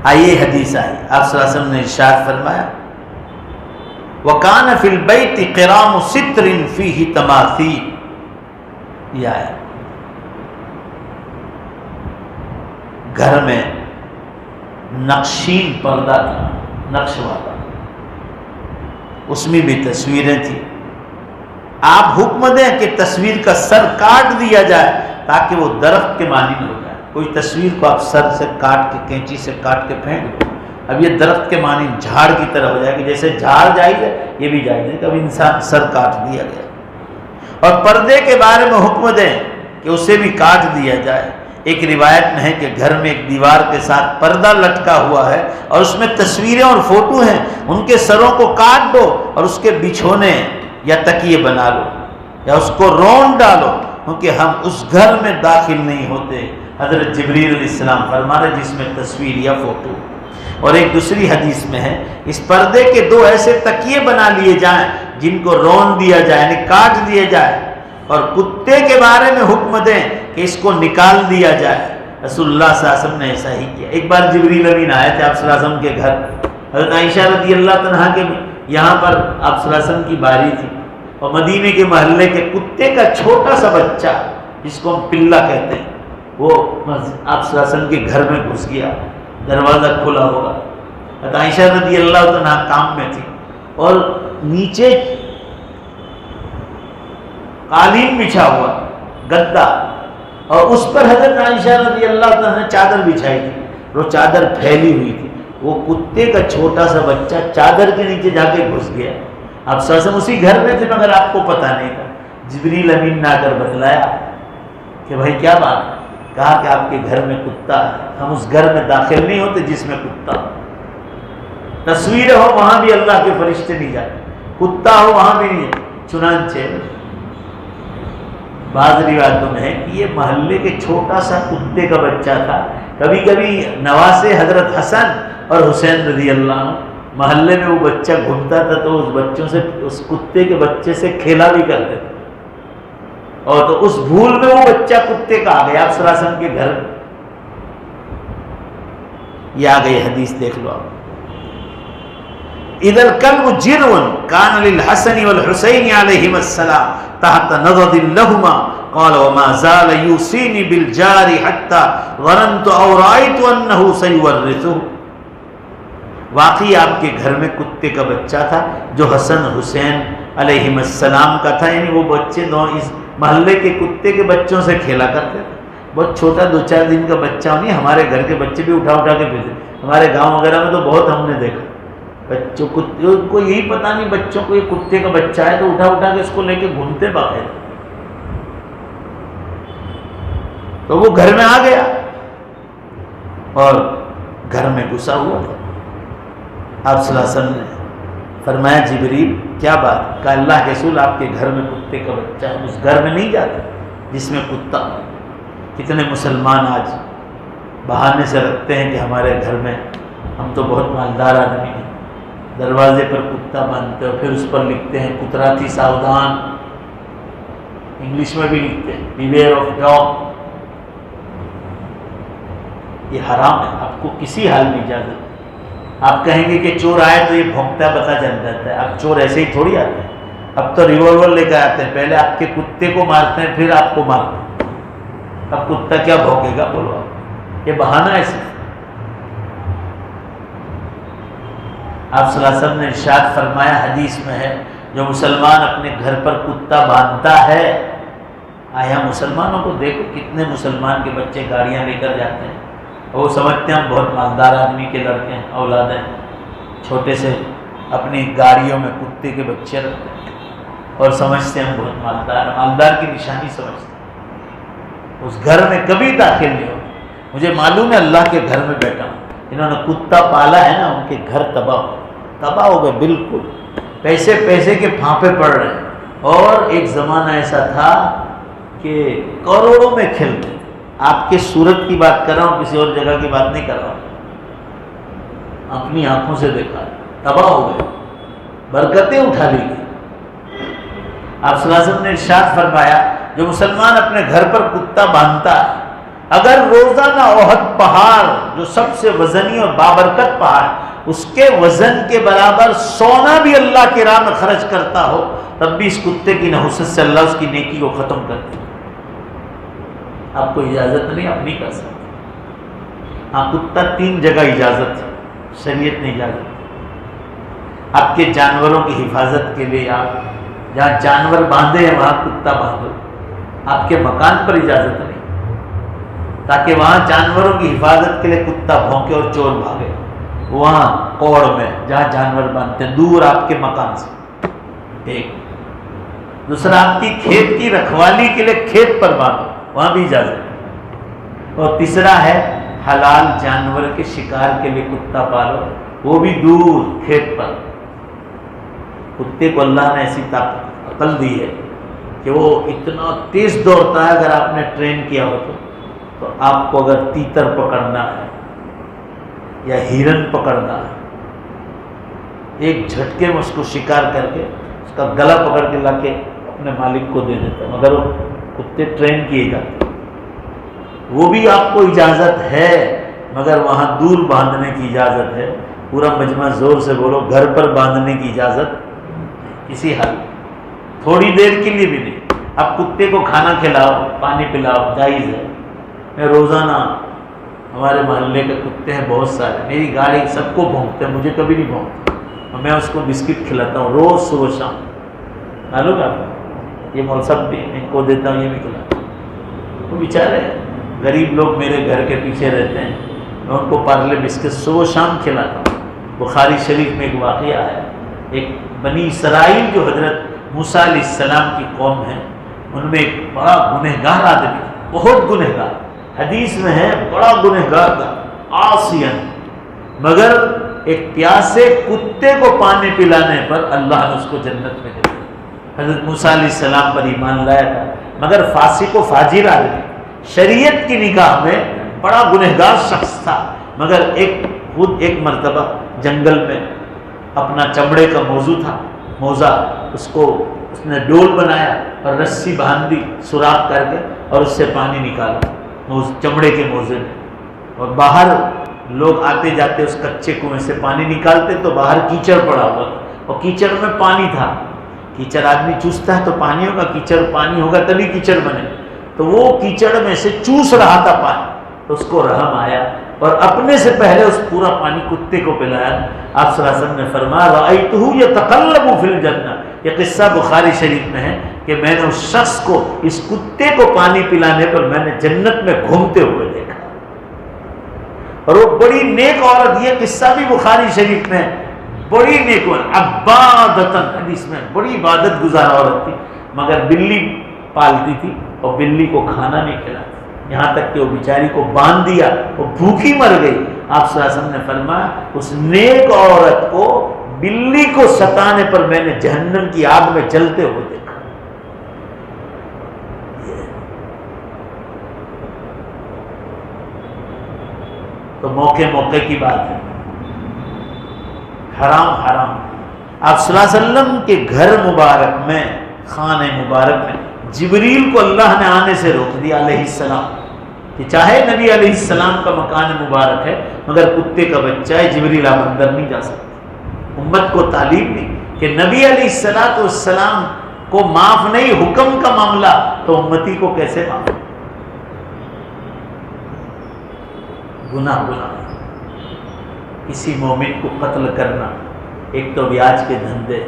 آئیے حدیث آئی، آپ صلی اللہ علیہ وسلم نے ارشاد فرمایا وَكَانَ فِي الْبَيْتِ قِرَامُ سِتْرٍ فِيهِ تَمَاثِيلٌ، یہ آیا گھر میں نقشین پردہ تھا، نقش والا، اس میں بھی تصویریں تھیں۔ آپ حکم دیں کہ تصویر کا سر کاٹ دیا جائے تاکہ وہ درخت کے مانند ہو جائے۔ کوئی تصویر کو آپ سر سے کاٹ کے، کینچی سے کاٹ کے پھینک دو، اب یہ درخت کے معنی جھاڑ کی طرح ہو جائے کہ جیسے جھاڑ جائز ہے یہ بھی جائز ہے کہ اب انسان سر کاٹ دیا گیا. اور پردے کے بارے میں حکم دیں کہ اسے بھی کاٹ دیا جائے. ایک روایت میں ہے کہ گھر میں ایک دیوار کے ساتھ پردہ لٹکا ہوا ہے اور اس میں تصویریں اور فوٹو ہیں، ان کے سروں کو کاٹ دو اور اس کے بچھونے یا تکیے بنا لو یا اس کو رون ڈالو، کیونکہ ہم اس گھر میں داخل نہیں ہوتے. حضرت جبریل علیہ السلام فرما رہے جس میں تصویر یا فوٹو. اور ایک دوسری حدیث میں ہے اس پردے کے 2 ایسے تکیے بنا لیے جائیں جن کو رون دیا جائے یعنی کاٹ دیا جائے. اور کتے کے بارے میں حکم دیں کہ اس کو نکال دیا جائے. رسول اللہ صلی اللہ علیہ وسلم نے ایسا ہی کیا. ایک بار جبریل امین آئے تھے آپ صلی اللہ علیہ وسلم کے گھر. حضرت عائشہ رضی اللہ عنہا کے یہاں پر آپ صلی اللہ علیہ وسلم کی باری تھی اور مدینے کے محلے کے کتے کا چھوٹا سا بچہ جس کو ہم پلہ کہتے ہیں وہ آپ صلی اللہ علیہ وسلم کے گھر میں گھس گیا. دروازہ کھلا ہوگا. حضرت عائشہ رضی اللہ عنہا کام میں تھی اور نیچے قالین بچھا ہوا گدا اور اس پر حضرت عائشہ رضی اللہ عنہا نے چادر بچھائی تھی. وہ چادر پھیلی ہوئی تھی. وہ کتے کا چھوٹا سا بچہ چادر کے نیچے جا کے گھس گیا. آپ صلی اللہ علیہ وسلم اسی گھر میں تھے مگر آپ کو پتہ نہیں تھا. جبریل امین نے آ کر بتلایا کہ بھائی کیا بات ہے؟ کہا کہ آپ کے گھر میں کتا ہے. ہم اس گھر میں داخل نہیں ہوتے جس میں کتا ہو. تصویر ہو وہاں بھی اللہ کے فرشتے نہیں جاتے، کتا ہو وہاں بھی نہیں. چنانچہ بعض روایتوں میں ہے کہ یہ محلے کے چھوٹا سا کتے کا بچہ تھا. کبھی کبھی نواسے حضرت حسن اور حسین رضی اللہ عنہ محلے میں وہ بچہ گھومتا تھا تو اس بچوں سے اس کتے کے بچے سے کھیلا بھی کرتے تھے. اور تو اس بھول میں وہ بچہ کتے کا آ گیا آپ صلی اللہ علیہ وسلم کے گھر. یہ آ گئی حدیث دیکھ لو آپ. اذا الكلب جرو كان للحسن والحسين عليهما السلام تحت نضد لهما قال وما زال يوصيني بالجار حتى ظننت او رايت انه سيورثه. واقعی آپ کے گھر میں کتے کا بچہ تھا جو حسن حسین علیہم السلام کا تھا. یعنی وہ بچے دونوں اس محلے کے کتے کے بچوں سے کھیلا کرتے تھے. بہت چھوٹا 2-4 دن کا بچہ نہیں. ہمارے گھر کے بچے بھی اٹھا اٹھا کے پھرتے. ہمارے گاؤں وغیرہ میں تو بہت ہم نے دیکھا بچوں کو یہی پتہ نہیں بچوں کو یہ کتے کا بچہ ہے تو اٹھا اٹھا کے اس کو لے کے گھومتے باقاعدہ. تو وہ گھر میں آ گیا اور گھر میں گھسا ہوا تھا. آپ صلی اللہ علیہ وسلم نے فرمایا جبریل کیا بات؟ کہ اللہ کے رسول آپ کے گھر میں کتے کا بچہ ہے. اس گھر میں نہیں جاتا جس میں کتا. کتنے مسلمان آج بہانے سے رکھتے ہیں کہ ہمارے گھر میں ہم تو بہت مالدار آدمی ہیں. دروازے پر کتا باندھتے اور پھر اس پر لکھتے ہیں کتراتی ساودھان. انگلش میں بھی لکھتے ہیں بیویئر آف ڈاگ. یہ حرام ہے. آپ کو کسی حال میں اجازت. آپ کہیں گے کہ چور آئے تو یہ بھونکتا پتہ چل جاتا ہے. اب چور ایسے ہی تھوڑی آتے ہیں. اب تو ریوالور لے کے آتے ہیں. پہلے آپ کے کتے کو مارتے ہیں پھر آپ کو مارتے ہیں. اب کتا کیا بھونکے گا بولو آپ. یہ بہانہ ہے صرف. آپ صلی اللہ علیہ وسلم نے ارشاد فرمایا حدیث میں ہے جو مسلمان اپنے گھر پر کتا باندھتا ہے. آیا مسلمانوں کو دیکھو کتنے مسلمان کے بچے گاڑیاں لے کر جاتے ہیں اور وہ سمجھتے ہیں ہم بہت مالدار آدمی کے لڑکے ہیں اولاد ہیں. چھوٹے سے اپنی گاڑیوں میں کتے کے بچے رکھتے ہیں اور سمجھتے ہیں ہم بہت مالدار. مالدار کی نشانی سمجھتے ہیں. اس گھر میں کبھی داخل نہیں ہو. مجھے معلوم ہے اللہ کے گھر میں بیٹھا ہوں. انہوں نے کتا پالا ہے نا ان کے گھر تباہ ہو گئے بالکل. پیسے کے پھانپے پڑ رہے ہیں. اور ایک زمانہ ایسا تھا کہ کروڑوں میں کھیلتے. آپ کے صورت کی بات کر رہا ہوں کسی اور جگہ کی بات نہیں کر رہا ہوں. اپنی آنکھوں سے دیکھا. تباہ ہو گئے. برکتیں اٹھا لی گئی. آپ صلی اللہ علیہ وسلم نے ارشاد فرمایا جو مسلمان اپنے گھر پر کتا باندھتا ہے اگر روزانہ احد پہاڑ جو سب سے وزنی اور بابرکت پہاڑ اس کے وزن کے برابر سونا بھی اللہ کی راہ میں خرچ کرتا ہو تب بھی اس کتے کی نحوست سے اللہ اس کی نیکی کو ختم کرتے. آپ کو اجازت نہیں آپ نہیں کر سکتے. ہاں کتا 3 جگہ اجازت ہے. شریعت نے اجازت. آپ کے جانوروں کی حفاظت کے لیے آپ جہاں جانور باندھے ہیں وہاں کتا باندھو. آپ کے مکان پر اجازت نہیں تاکہ وہاں جانوروں کی حفاظت کے لیے کتا بھونکے اور چور بھاگے. وہاں کوڑ میں جہاں جانور باندھتے ہیں، دور آپ کے مکان سے، ایک دوسرا آپ کی کھیت کی رکھوالی کے لیے کھیت پر باندھو، وہاں بھی اجازت ہے، اور تیسرا ہے حلال جانور کے شکار کے لیے کتا پالو، وہ بھی دور کھیت پر۔ کتے کو اللہ نے ایسی عقل دی ہے کہ وہ اتنا تیز دوڑتا ہے، اگر آپ نے ٹرین کیا ہو تو آپ کو اگر تیتر پکڑنا ہے یا ہرن پکڑنا ہے، ایک جھٹکے میں اس کو شکار کر کے اس کا گلا پکڑ کے لا کے اپنے مالک کو دے دیتا ہے، مگر وہ کتے ٹرین کیے جاتے، وہ بھی آپ کو اجازت ہے، مگر وہاں دور باندھنے کی اجازت ہے۔ پورا مجمع زور سے بولو، گھر پر باندھنے کی اجازت کسی حال، تھوڑی دیر کے لیے بھی نہیں۔ اب کتے کو کھانا کھلاؤ، پانی پلاؤ، جائز ہے۔ میں روزانہ، ہمارے محلے کے کتے ہیں بہت سارے، میری گاڑی سب کو بھونکتے ہیں، مجھے کبھی نہیں بھونکتے، اور میں اس کو بسکٹ کھلاتا ہوں روز صبح شام، معلوم ہے آپ کو؟ یہ مولسب بھی ان کو دیتا ہوں، یہ بھی کھلاتا ہوں۔ وہ بیچارے غریب لوگ میرے گھر کے پیچھے رہتے ہیں، میں ان کو پارلے بسکٹ صبح شام کھلاتا ہوں۔ بخاری شریف میں ایک واقعہ ہے، ایک بنی اسرائیل جو حضرت موسیٰ علیہ السلام کی قوم ہے، ان میں ایک بڑا گنہگار آدمی، بہت گنہگار، حدیث میں ہے بڑا گنہگار تھا، عاصین، مگر ایک پیاسے کتے کو پانی پلانے پر اللہ نے اس کو جنت میں دے دیا۔ حضرت موسیٰ علیہ السلام پر ایمان لایا تھا، مگر فاسق و فاجر آدمی، شریعت کی نگاہ میں بڑا گنہگار شخص تھا، مگر خود ایک مرتبہ جنگل میں اپنا چمڑے کا موضوع تھا، موزہ، اس کو اس نے ڈول بنایا اور رسی باندھ دی سوراخ کر کے، اور اس سے پانی نکالا چمڑے کے موزے میں، اور باہر لوگ آتے جاتے اس کچے کنویں سے پانی نکالتے تو باہر کیچڑ پڑا ہوا تھا، اور کیچڑ میں پانی تھا۔ کیچڑ آدمی چوستا ہے تو پانی ہوگا، کیچڑ پانی ہوگا تبھی کیچڑ بنے، تو وہ کیچڑ میں سے چوس رہا تھا پانی، تو اس کو رحم آیا اور اپنے سے پہلے اس پورا پانی کتے کو پلایا۔ آپ صلی اللہ علیہ وسلم نے فرمایا رأیتہ یتقلب فی الجنہ، یہ قصہ بخاری شریف میں ہے کہ میں نے اس شخص کو، اس کتے کو پانی پلانے پر میں نے جنت میں گھومتے ہوئے دیکھا، اور وہ بڑی نیک عورت، یہ قصہ بھی بخاری شریف میں، بڑی نیک عورت، عبادتن، حدیث میں بڑی عبادت گزار عورت تھی، مگر بلی پالتی تھی اور بلی کو کھانا نہیں کھلاتی، یہاں تک کہ وہ بیچاری کو باندھ دیا، وہ بھوکی مر گئی۔ آپ صلی اللہ علیہ وسلم نے فرمایا اس نیک عورت کو بلی کو ستانے پر میں نے جہنم کی آگ میں جلتے ہوئے دیکھا۔ تو موقع موقع کی بات ہے، حرام حرام۔ آپ صلی اللہ علیہ وسلم کے گھر مبارک میں، خانہ مبارک میں جبریل کو اللہ نے آنے سے روک دیا علیہ السلام، کہ چاہے نبی علیہ السلام کا مکان مبارک ہے مگر کتے کا بچہ ہے، جبریل آپ اندر نہیں جا سکتے۔ امت کو تعلیم دی کہ نبی علیہ السلام کو معاف نہیں، حکم کا معاملہ تو امتی کو کیسے معاف؟ گناہ کسی مومن کو قتل کرنا، ایک تو بیاج کے دھندے،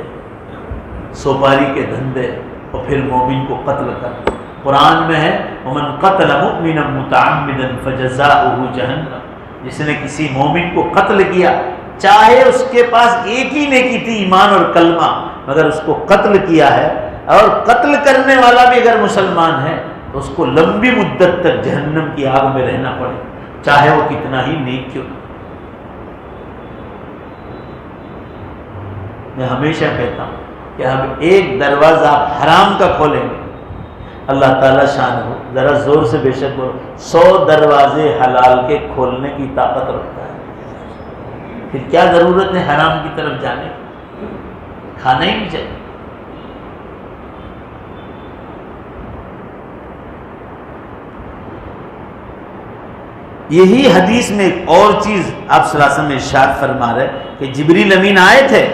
سوپاری کے دھندے، اور پھر مومن کو قتل کرنا۔ قرآن میں ہے ومن قتل مؤمنا متعمدا فجزاؤہ جہنم، جس نے کسی مومن کو قتل کیا، چاہے اس کے پاس ایک ہی نیکی تھی ایمان اور کلمہ، مگر اس کو قتل کیا ہے، اور قتل کرنے والا بھی اگر مسلمان ہے تو اس کو لمبی مدت تک جہنم کی آگ میں رہنا پڑے، چاہے وہ کتنا ہی نیک کیوں۔ میں ہمیشہ کہتا ہوں کہ ہم ایک دروازہ حرام کا کھولیں گے، اللہ تعالیٰ شان ہو، ذرا زور سے بے شک بولو، 100 دروازے حلال کے کھولنے کی طاقت رکھتا ہے۔ پھر کیا ضرورت ہے حرام کی طرف جانے؟ کھانا ہی نہیں چاہیے۔ یہی حدیث میں ایک اور چیز آپ صلی اللہ علیہ وسلم ارشاد فرما رہے کہ جبریل امین آئے تھے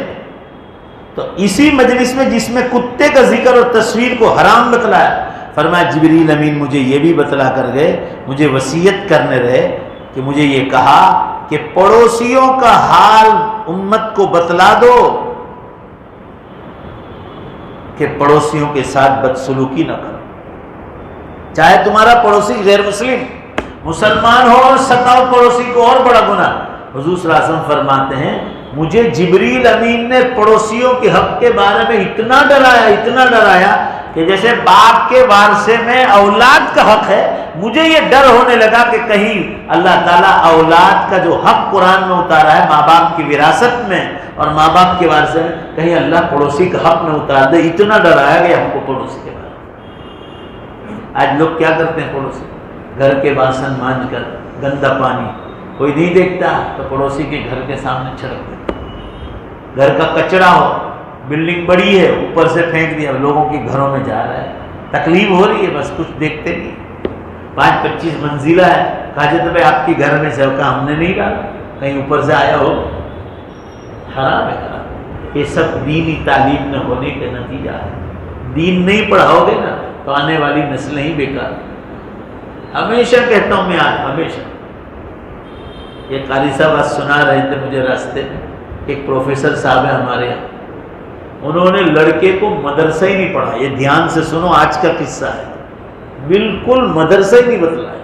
تو اسی مجلس میں جس میں کتے کا ذکر اور تصویر کو حرام بتلایا، فرمایا جبریل امین مجھے یہ بھی بتلا کر گئے، مجھے وصیت کرنے رہے کہ مجھے یہ کہا کہ پڑوسیوں کا حال امت کو بتلا دو کہ پڑوسیوں کے ساتھ بدسلوکی نہ کرو، چاہے تمہارا پڑوسی غیر مسلم، مسلمان ہو اور ستاؤ پڑوسی کو اور بڑا گناہ، حضور صلی اللہ علیہ وسلم فرماتے ہیں مجھے جبریل امین نے پڑوسیوں کے حق کے بارے میں اتنا ڈرایا کہ جیسے باپ کے وارثے میں اولاد کا حق ہے، مجھے یہ ڈر ہونے لگا کہ کہیں اللہ تعالیٰ اولاد کا جو حق قرآن میں اتارا ہے ماں باپ کی وراثت میں اور ماں باپ کے وارثے میں، کہیں اللہ پڑوسی کا حق نہ اتار دے۔ اتنا ڈرایا گیا ہم کو پڑوسی کے بارے میں۔ آج لوگ کیا کرتے ہیں، پڑوسی گھر کے برتن مانج کر گندا پانی کوئی نہیں دیکھتا تو پڑوسی کے گھر کے سامنے چھڑک دیتا، گھر کا کچرا ہو، بلڈنگ بڑی ہے اوپر سے پھینک دیا، لوگوں کے گھروں میں جا رہا ہے، تکلیف ہو رہی ہے، بس کچھ دیکھتے نہیں۔ 5-25 منزلہ ہے، حاجت بھائی آپ کے گھر میں سے ہم نے نہیں ڈالا، کہیں اوپر سے آیا ہو، حرام ہے حرام۔ یہ سب دینی تعلیم نہ ہونے کا نتیجہ ہے۔ دین نہیں پڑھاؤ گے نا تو آنے والی نسلیں ہی بیکار۔ ہمیشہ کہتا ہوں میں، آج ہمیشہ یہ قاری صاحب آج سنا رہے تھے مجھے راستے میں، ایک پروفیسر صاحب ہیں ہمارے یہاں، انہوں نے لڑکے کو مدرسہ ہی نہیں پڑھا۔ یہ دھیان سے سنو، آج کا قصہ ہے، بالکل مدرسہ ہی نہیں بتلایا۔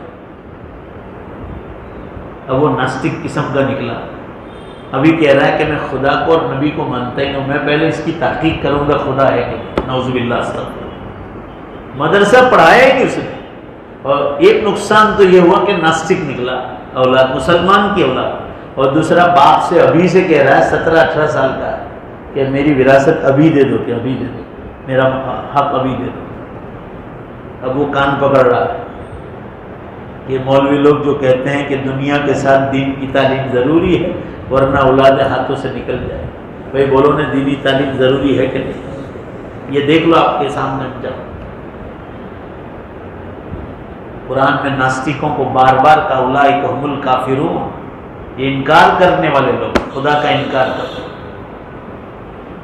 اب وہ ناستک قسم کا نکلا، ابھی کہہ رہا ہے کہ میں خدا کو اور نبی کو مانتا ہی نہیں، میں پہلے اس کی تحقیق کروں گا خدا ہے کہ نعوذ باللہ استغفر۔ مدرسہ پڑھایا ہی نہیں اس نے، اور ایک نقصان تو یہ ہوا کہ ناستک نکلا اولاد، مسلمان کی اولاد، اور دوسرا باپ سے ابھی سے کہہ رہا ہے 17-18 سال کا ہے کہ میری وراثت ابھی دے دو، کہ ابھی دے دو، میرا حق ابھی دے دو۔ اب وہ کان پکڑ رہا ہے کہ مولوی لوگ جو کہتے ہیں کہ دنیا کے ساتھ دین کی تعلیم ضروری ہے ورنہ اولاد ہاتھوں سے نکل جائے، بھائی بولو نے دینی تعلیم ضروری ہے کہ نہیں؟ یہ دیکھ لو آپ کے سامنے جاؤ، قرآن میں ناستکوں کو بار بار کہا اولئک ھم الکافرون، یہ انکار کرنے والے لوگ، خدا کا انکار کرتے ہیں۔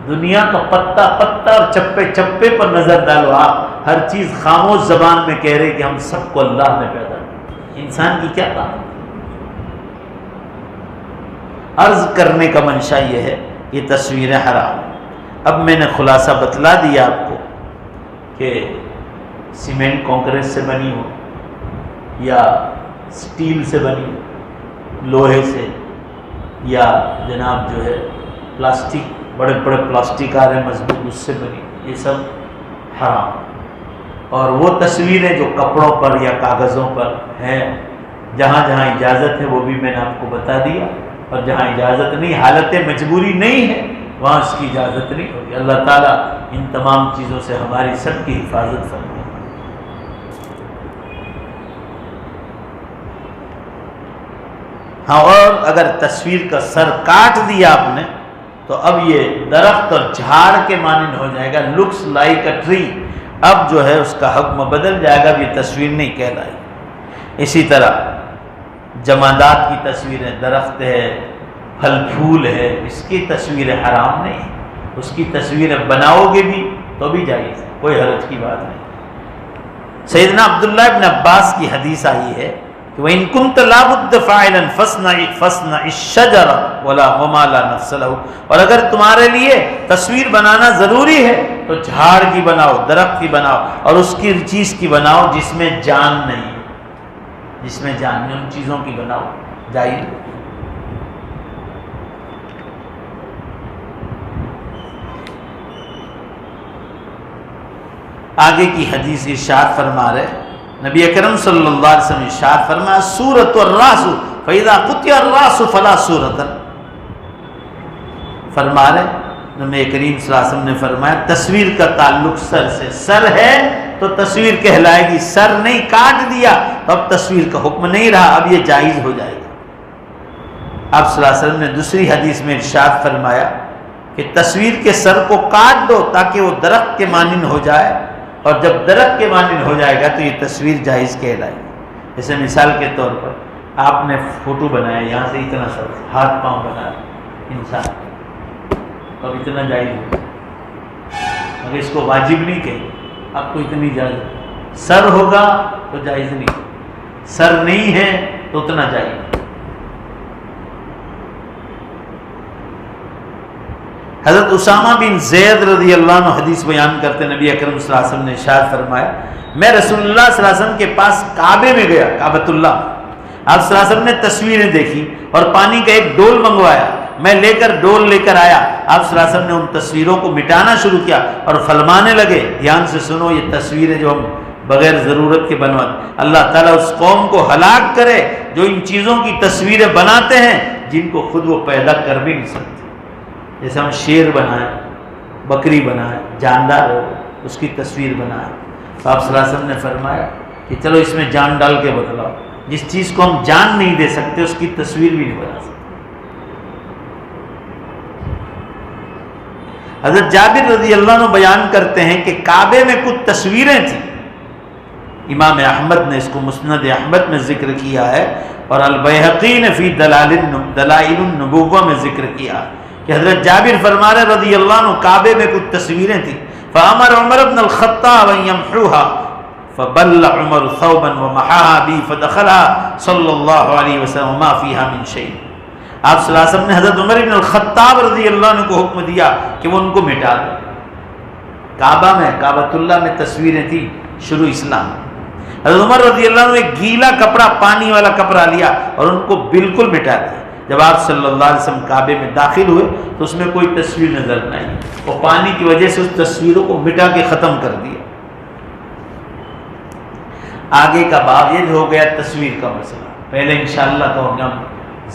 دنیا کا پتا پتا اور چپے چپے پر نظر ڈالو، آپ ہر چیز خاموش زبان میں کہہ رہے کہ ہم سب کو اللہ نے پیدا کیا، انسان کی کیا بات؟ عرض کرنے کا منشا یہ ہے، یہ تصویر حرام۔ اب میں نے خلاصہ بتلا دیا آپ کو کہ سیمنٹ کنکریٹ سے بنی ہو یا سٹیل سے بنی ہو، لوہے سے، یا جناب جو ہے پلاسٹک، بڑے بڑے پلاسٹک آ رہے ہیں مضبوط، اس سے بنی، یہ سب حرام۔ اور وہ تصویریں جو کپڑوں پر یا کاغذوں پر ہیں، جہاں جہاں اجازت ہے وہ بھی میں نے آپ کو بتا دیا، اور جہاں اجازت نہیں، حالت مجبوری نہیں ہے، وہاں اس کی اجازت نہیں ہوگی۔ اللہ تعالیٰ ان تمام چیزوں سے ہماری سب کی حفاظت فرمائے۔ ہاں، اور اگر تصویر کا سر کاٹ دیا آپ نے تو اب یہ درخت اور جھاڑ کے مانند ہو جائے گا، لکس لائک اے ٹری، اب جو ہے اس کا حکم بدل جائے گا، یہ تصویر نہیں کہلائے گی۔ اسی طرح جمادات کی تصویریں، درخت ہے، پھل پھول ہے، اس کی تصویریں حرام نہیں ہے، اس کی تصویریں بناؤ گے بھی تو بھی جائز ہے، کوئی حرج کی بات نہیں۔ سیدنا عبداللہ ابن عباس کی حدیث آئی ہے کہ وَإِن كُنْتَ لَا بُدَّ فَاعِلًا فَاصْنَعِ الشَّجَرَ وَمَا لَا نَفْسَ لَهُ، اور اگر تمہارے لیے تصویر بنانا ضروری ہے تو جھاڑ کی بناؤ، درخت کی بناؤ، اور اس کی چیز کی بناؤ جس میں جان نہیں، جس میں جان نہیں، ان چیزوں کی بناؤ، جائز۔ آگے کی حدیث ارشاد فرما رہے نبی اکرم صلی اللہ علیہ وسلم، ارشاد فرمایا سورۃ الراس فاذا قطع الراس فلا سورۃ، فرما رہے نبی کریم صلی اللہ علیہ وسلم نے فرمایا تصویر کا تعلق سر سے، سر ہے تو تصویر کہلائے گی، سر نہیں کاٹ دیا تو اب تصویر کا حکم نہیں رہا، اب یہ جائز ہو جائے گا۔ آپ صلی اللہ علیہ وسلم نے دوسری حدیث میں ارشاد فرمایا کہ تصویر کے سر کو کاٹ دو تاکہ وہ درخت کے مانند ہو جائے، اور جب درخت کے مانند ہو جائے گا تو یہ تصویر جائز کہلائے گی۔ جیسے مثال کے طور پر آپ نے فوٹو بنایا، یہاں سے اتنا سر، ہاتھ پاؤں بنا انسان، اور اتنا جائز ہو، مگر اس کو واجب نہیں کہیں، آپ کو اتنی اجازت، سر ہوگا تو جائز نہیں، سر نہیں ہے تو اتنا جائز۔ حضرت اسامہ بن زید رضی اللہ عنہ حدیث بیان کرتے نبی اکرم صلی اللہ علیہ وسلم نے ارشاد فرمایا، میں رسول اللہ صلی اللہ علیہ وسلم کے پاس کعبے میں گیا، کعبۃ اللہ، آپ صلی اللہ علیہ وسلم نے تصویریں دیکھی اور پانی کا ایک ڈول منگوایا، میں ڈول لے کر آیا، آپ صلی اللہ علیہ وسلم نے ان تصویروں کو مٹانا شروع کیا اور فرمانے لگے، دھیان سے سنو، یہ تصویریں جو ہم بغیر ضرورت کے بنواتے، اللہ تعالیٰ اس قوم کو ہلاک کرے جو ان چیزوں کی تصویریں بناتے ہیں جن کو خود وہ پیدا کر بھی نہیں سکتے۔ جیسے ہم شیر بنائیں، بکری بنائیں، جاندار ہو اس کی تصویر بنائیں، تو آپ صلی اللہ علیہ وسلم نے فرمایا کہ چلو اس میں جان ڈال کے بتلاؤ، جس چیز کو ہم جان نہیں دے سکتے اس کی تصویر بھی نہیں بنا سکتے۔ حضرت جابر رضی اللہ عنہ بیان کرتے ہیں کہ کعبے میں کچھ تصویریں تھیں، امام احمد نے اس کو مسند احمد میں ذکر کیا ہے اور البیہقی نے فی دلائل النبوہ میں ذکر کیا کہ حضرت جابر فرما رہے رضی اللہ عنہ کعبے میں کچھ تصویریں تھیں، فامر عمر بن الخطاب ان یمحوها فبل عمر ثوبا ومحاها بی فدخلها صلی اللہ علیہ وسلم وما فیها من شیء۔ آپ صلی اللہ علیہ وسلم نے حضرت عمر بن الخطاب رضی اللہ عنہ کو حکم دیا کہ وہ ان کو مٹا دیں۔ کعبہ میں، کعبۃ اللہ میں تصویریں تھیں شروع اسلام۔ حضرت عمر رضی اللہ عنہ نے ایک گیلا کپڑا، پانی والا کپڑا لیا اور ان کو بالکل مٹا دیا۔ جب آپ صلی اللہ علیہ وسلم کعبے میں داخل ہوئے تو اس میں کوئی تصویر نظر نہ آئی، وہ پانی کی وجہ سے اس تصویروں کو مٹا کے ختم کر دیا۔ آگے کا باب یہ ہو گیا تصویر کا مسئلہ۔ پہلے انشاءاللہ تو ہم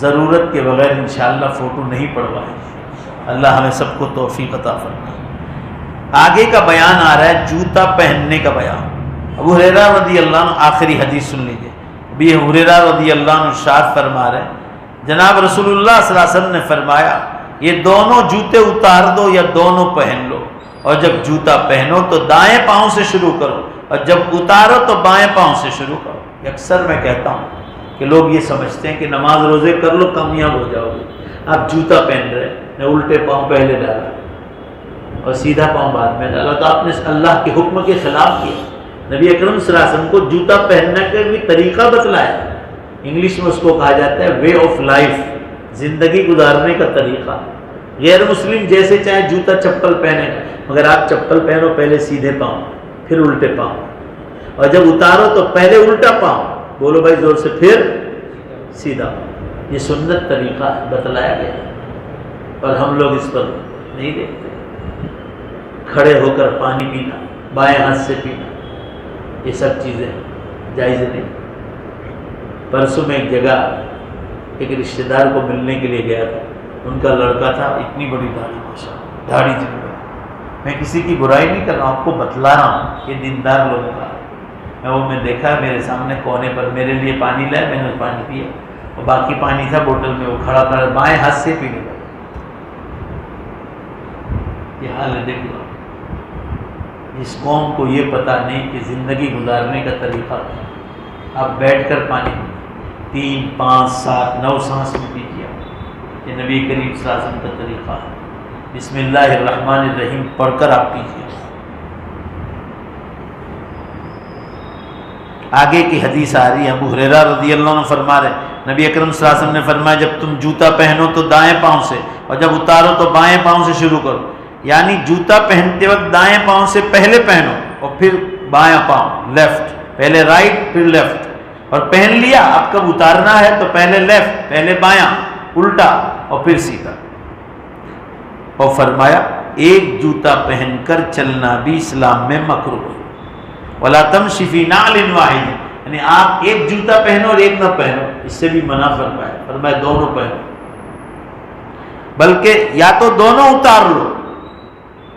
ضرورت کے بغیر انشاءاللہ فوٹو نہیں پڑوائیں، اللہ ہمیں سب کو توفیق عطا فرمائے۔ آگے کا بیان آ رہا ہے جوتا پہننے کا بیان۔ ابو ہریرہ رضی اللہ عنہ، آخری حدیث سن لیجیے، ابی ہریرہ رضی اللہ عنہ ارشاد فرما رہے ہیں جناب رسول اللہ صلی اللہ علیہ وسلم نے فرمایا یہ دونوں جوتے اتار دو یا دونوں پہن لو، اور جب جوتا پہنو تو دائیں پاؤں سے شروع کرو اور جب اتارو تو بائیں پاؤں سے شروع کرو۔ اکثر میں کہتا ہوں کہ لوگ یہ سمجھتے ہیں کہ نماز روزے کر لو کامیاب ہو جاؤ گے۔ آپ جوتا پہن رہے ہیں، الٹے پاؤں پہلے ڈالا اور سیدھا پاؤں بعد میں ڈالا تو آپ نے اللہ کے حکم کے خلاف کیا۔ نبی اکرم صلی اللہ علیہ وسلم کو جوتا پہننے کا بھی طریقہ بتلایا، انگلش میں اس کو کہا جاتا ہے وے آف لائف، زندگی گزارنے کا طریقہ۔ غیر مسلم جیسے چاہے جوتا چپل پہنے، مگر آپ چپل پہنو پہلے سیدھے پاؤں پھر الٹے پاؤں، اور جب اتارو تو پہلے الٹا پاؤں، بولو بھائی زور سے، پھر سیدھا پاؤں۔ یہ سنت طریقہ بتلایا گیا اور ہم لوگ اس پر نہیں دیکھتے۔ کھڑے ہو کر پانی پینا، بائیں ہاتھ سے پینا، یہ سب چیزیں جائز نہیں۔ پرسوں میں ایک جگہ ایک رشتہ دار کو ملنے کے لیے گیا تھا، ان کا لڑکا تھا، اتنی بڑی داڑھی، ماشاءاللہ داڑھی تھی۔ میں کسی کی برائی نہیں کر رہا ہوں، آپ کو بتلا رہا ہوں کہ دیندار لوگوں کا میں دیکھا میرے سامنے کونے پر، میرے لیے پانی لائے، میں نے پانی پیا اور باقی پانی تھا بوتل میں، وہ کھڑا کھڑا بائیں ہاتھ سے پینے لگا۔ یہ حال ہے، دیکھ لو اس قوم کو یہ پتہ نہیں کہ زندگی گزارنے کا طریقہ ہے۔ آپ بیٹھ کر پانی 3 5 7 9 سانس میں پیجیے، یہ نبی کریم صلی اللہ علیہ وسلم کا طریقہ ہے۔ بسم اللہ الرحمن الرحیم پڑھ کر آپ پیجیے۔ آگے کی حدیث آ رہی ہے، ابو ہریرہ رضی اللہ عنہ فرما رہے نبی اکرم صلی اللہ علیہ وسلم نے فرمایا جب تم جوتا پہنو تو دائیں پاؤں سے اور جب اتارو تو بائیں پاؤں سے شروع کرو، یعنی جوتا پہنتے وقت دائیں پاؤں سے پہلے پہنو اور پھر بائیں پاؤں، لیفٹ، پہلے رائٹ پھر لیفٹ، اور پہن لیا اب کب اتارنا ہے تو پہلے لیفٹ، پہلے بایاں، الٹا اور پھر سیدھا۔ اور فرمایا ایک جوتا پہن کر چلنا بھی اسلام میں مکروہ ہے، وَلَا تَمْشِ فِي نَعْلٍ وَاحِدٍ، یعنی آپ ایک جوتا پہنو اور ایک نہ پہنو، اس سے بھی منع فرمایا، فرمایا دونوں پہنو، بلکہ یا تو دونوں اتار لو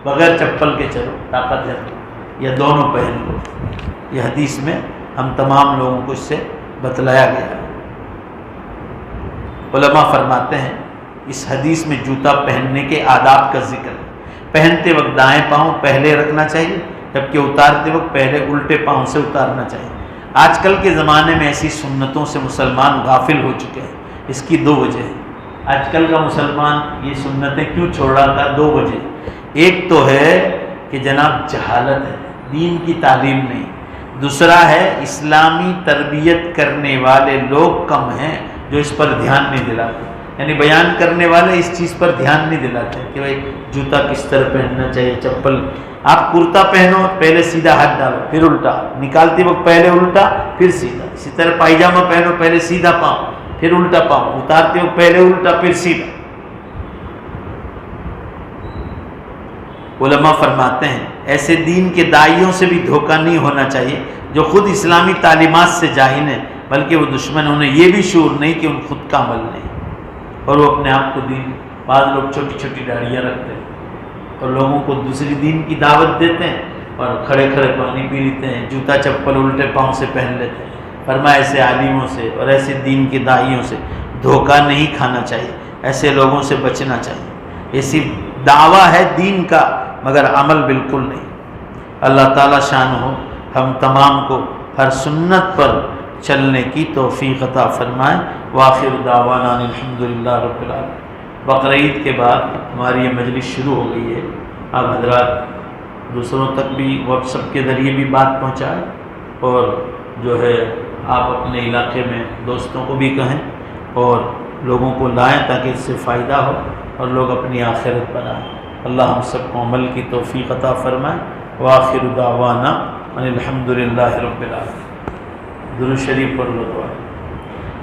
بغیر چپل کے چلو طاقت ہے، یا دونوں پہن لو۔ یہ حدیث میں ہم تمام لوگوں کو اس سے بتلایا گیا ہے۔ علماء فرماتے ہیں اس حدیث میں جوتا پہننے کے آداب کا ذکر ہے۔ پہنتے وقت دائیں پاؤں پہلے رکھنا چاہیے، جبکہ اتارتے وقت پہلے الٹے پاؤں سے اتارنا چاہیے۔ آج کل کے زمانے میں ایسی سنتوں سے مسلمان غافل ہو چکے ہیں، اس کی 2 وجہ ہیں۔ آج کل کا مسلمان یہ سنتیں کیوں چھوڑ رہا تھا؟ 2 وجہ۔ ایک تو ہے کہ جناب جہالت ہے، دین کی تعلیم نہیں، دوسرا ہے اسلامی تربیت کرنے والے لوگ کم ہیں جو اس پر دھیان نہیں دلاتے۔ یعنی بیان کرنے والے اس چیز پر دھیان نہیں دلاتے کہ بھائی جوتا کس طرح پہننا چاہیے، چپل، آپ کرتا پہنو پہلے سیدھا ہاتھ ڈالو پھر الٹا، نکالتے وقت پہلے الٹا پھر سیدھا، اسی طرح پائجامہ پہنو پہلے سیدھا پاؤں پھر الٹا پاؤں، اتارتے وقت پہلے الٹا پھر سیدھا۔ علماء فرماتے ہیں ایسے دین کے داعیوں سے بھی دھوکہ نہیں ہونا چاہیے جو خود اسلامی تعلیمات سے جاہل ہیں، بلکہ وہ دشمن، انہیں یہ بھی شعور نہیں کہ ان خود کا عمل نہیں، اور وہ اپنے آپ کو دین، بعض لوگ چھوٹی چھوٹی داڑھیاں رکھتے ہیں اور لوگوں کو دوسری دین کی دعوت دیتے ہیں اور کھڑے کھڑے پانی پی لیتے ہیں، جوتا چپل الٹے پاؤں سے پہن لیتے ہیں۔ فرمایا ایسے عالموں سے اور ایسے دین کے داعیوں سے دھوکہ نہیں کھانا چاہیے، ایسے لوگوں سے بچنا چاہیے۔ یہ صرف دعویٰ ہے دین کا مگر عمل بالکل نہیں۔ اللہ تعالیٰ شان ہو ہم تمام کو ہر سنت پر چلنے کی توفیق عطا فرمائے۔ وآخر دعوانا الحمدللہ رب العالمین۔ بقرعید کے بعد ہماری یہ مجلس شروع ہو گئی ہے، آپ حضرات دوسروں تک بھی واٹس ایپ کے ذریعے بھی بات پہنچائیں اور جو ہے آپ اپنے علاقے میں دوستوں کو بھی کہیں اور لوگوں کو لائیں تاکہ اس سے فائدہ ہو اور لوگ اپنی آخرت بنائیں۔ اللہ ہم سب کو عمل کی توفیق عطا فرمائے۔ وآخر دعوانا ان الحمدللہ رب العالمین۔ درود شریف پڑھ لو دعا۔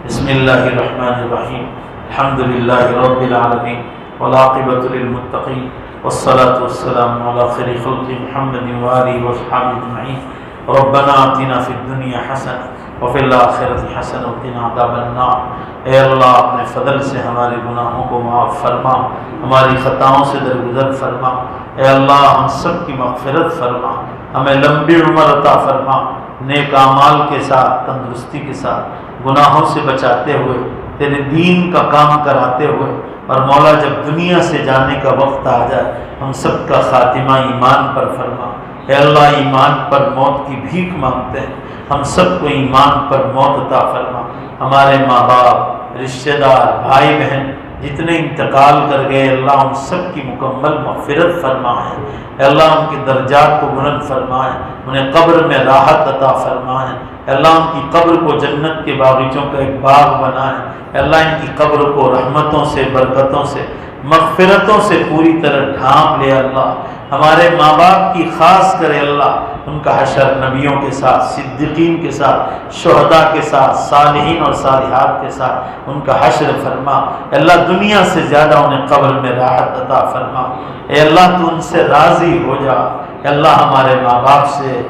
بسم اللہ الرحمن الرحیم، الحمدللہ رب العالمین والعاقبۃ للمتقین والصلاة والسلام علی خیر خلق محمد وآلہ وصحبہ اجمعین۔ ربنا آتنا فی الدنیا حسنہ وفی الآخرۃ حسنہ وقنا عذاب النار۔ اے اللہ اپنے فضل سے ہمارے گناہوں کو معاف فرما، ہماری خطاؤں سے درگزر فرما۔ اے اللہ ہم سب کی مغفرت فرما، ہمیں لمبی عمر عطا فرما، نیک اعمال کے ساتھ، تندرستی کے ساتھ، گناہوں سے بچاتے ہوئے، تیرے دین کا کام کراتے ہوئے، اور مولا جب دنیا سے جانے کا وقت آ جائے ہم سب کا خاتمہ ایمان پر فرما۔ اے اللہ ایمان پر موت کی بھیک مانگتے ہیں، ہم سب کو ایمان پر موت عطا فرما۔ ہمارے ماں باپ، رشتہ دار، بھائی بہن جتنے انتقال کر گئے اللہ ان سب کی مکمل مغفرت فرمائیں۔ اے اللہ ان کے درجات کو بلند فرمائیں، انہیں قبر میں راحت عطا فرمائیں۔ اے اللہ ان کی قبر کو جنت کے باغیچوں کا ایک باغ بنائیں۔ اے اللہ ان کی قبر کو رحمتوں سے، برکتوں سے، مغفرتوں سے پوری طرح ڈھانپ لے۔ اللہ ہمارے ماں باپ کی خاص کرے اللہ، ان کا حشر نبیوں کے ساتھ، صدیقین کے ساتھ، شہداء کے ساتھ، صالحین اور صالحات کے ساتھ ان کا حشر فرما۔ اے اللہ دنیا سے زیادہ انہیں قبر میں راحت عطا فرما۔ اے اللہ تو ان سے راضی ہو جا۔ اے اللہ ہمارے ماں باپ سے،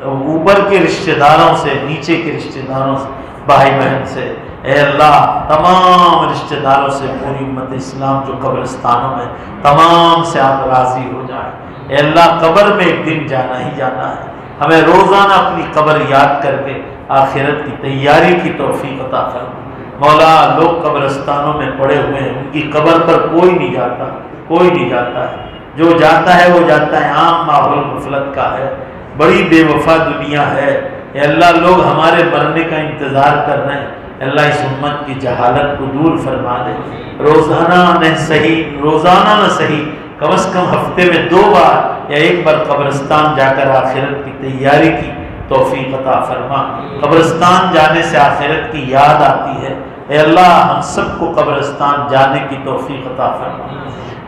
اوپر کے رشتہ داروں سے، نیچے کے رشتہ داروں سے، بھائی بہن سے، اے اللہ تمام رشتہ داروں سے، پوری امت اسلام جو قبرستانوں میں تمام سے آپ راضی ہو جائیں۔ اے اللہ قبر میں ایک دن جانا ہی جانا ہے، ہمیں روزانہ اپنی قبر یاد کر کے آخرت کی تیاری کی توفیق عطا فرما۔ مولا لوگ قبرستانوں میں پڑے ہوئے ہیں، ان کی قبر پر کوئی نہیں جاتا، کوئی نہیں جاتا ہے، جو جاتا ہے وہ جاتا ہے عام ماحول غفلت کا ہے، بڑی بے وفا دنیا ہے۔ اے اللہ لوگ ہمارے مرنے کا انتظار کر رہے ہیں، اللہ اس امت کی جہالت کو دور فرما دے۔ روزانہ نہ صحیح کم از کم ہفتے میں 2 بار یا 1 بار قبرستان جا کر آخرت کی تیاری کی توفیق عطا فرما۔ قبرستان جانے سے آخرت کی یاد آتی ہے۔ اے اللہ ہم سب کو قبرستان جانے کی توفیق عطا فرما۔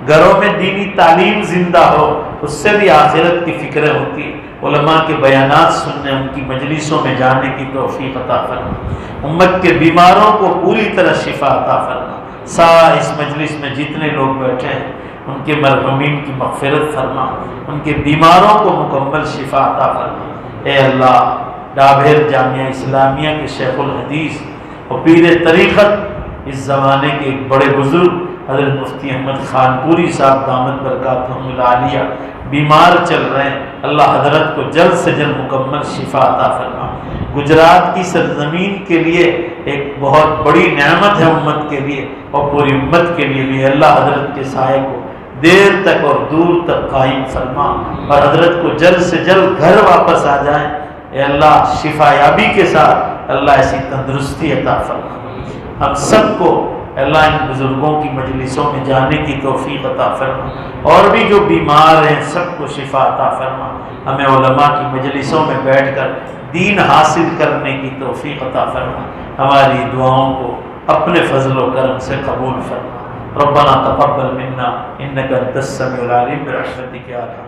گھروں میں دینی تعلیم زندہ ہو، اس سے بھی آخرت کی فکریں ہوتی ہیں، علماء کے بیانات سننے، ان کی مجلسوں میں جانے کی توفیق عطا فرما۔ امت کے بیماروں کو پوری طرح شفا عطا فرما۔ اس مجلس میں جتنے لوگ بیٹھے ہیں ان کے مرحومین کی مغفرت فرما، ان کے بیماروں کو مکمل شفا عطا فرما۔ اے اللہ ڈابھیر جامعہ اسلامیہ کے شیخ الحدیث اور پیر طریقت اس زمانے کے ایک بڑے بزرگ حضرت مفتی احمد خان پوری صاحب دامت برکاتہم العالیہ بیمار چل رہے ہیں، اللہ حضرت کو جلد سے جلد مکمل شفا عطا فرما۔ گجرات کی سرزمین کے لیے ایک بہت بڑی نعمت ہے امت کے لیے اور پوری امت کے لیے بھی، اللہ حضرت کے سائے کو دیر تک اور دور تک قائم فرما اور حضرت کو جلد سے جلد گھر واپس آ جائیں۔ اے اللہ شفا یابی کے ساتھ اللہ ایسی تندرستی عطا فرما۔ ہم سب کو اللہ ان بزرگوں کی مجلسوں میں جانے کی توفیق عطا فرما، اور بھی جو بیمار ہیں سب کو شفا عطا فرما۔ ہمیں علماء کی مجلسوں میں بیٹھ کر دین حاصل کرنے کی توفیق عطا فرما۔ ہماری دعاؤں کو اپنے فضل و کرم سے قبول فرما. ربنا تقبل منا انك انت السميع العليم برحمتك يا ارحم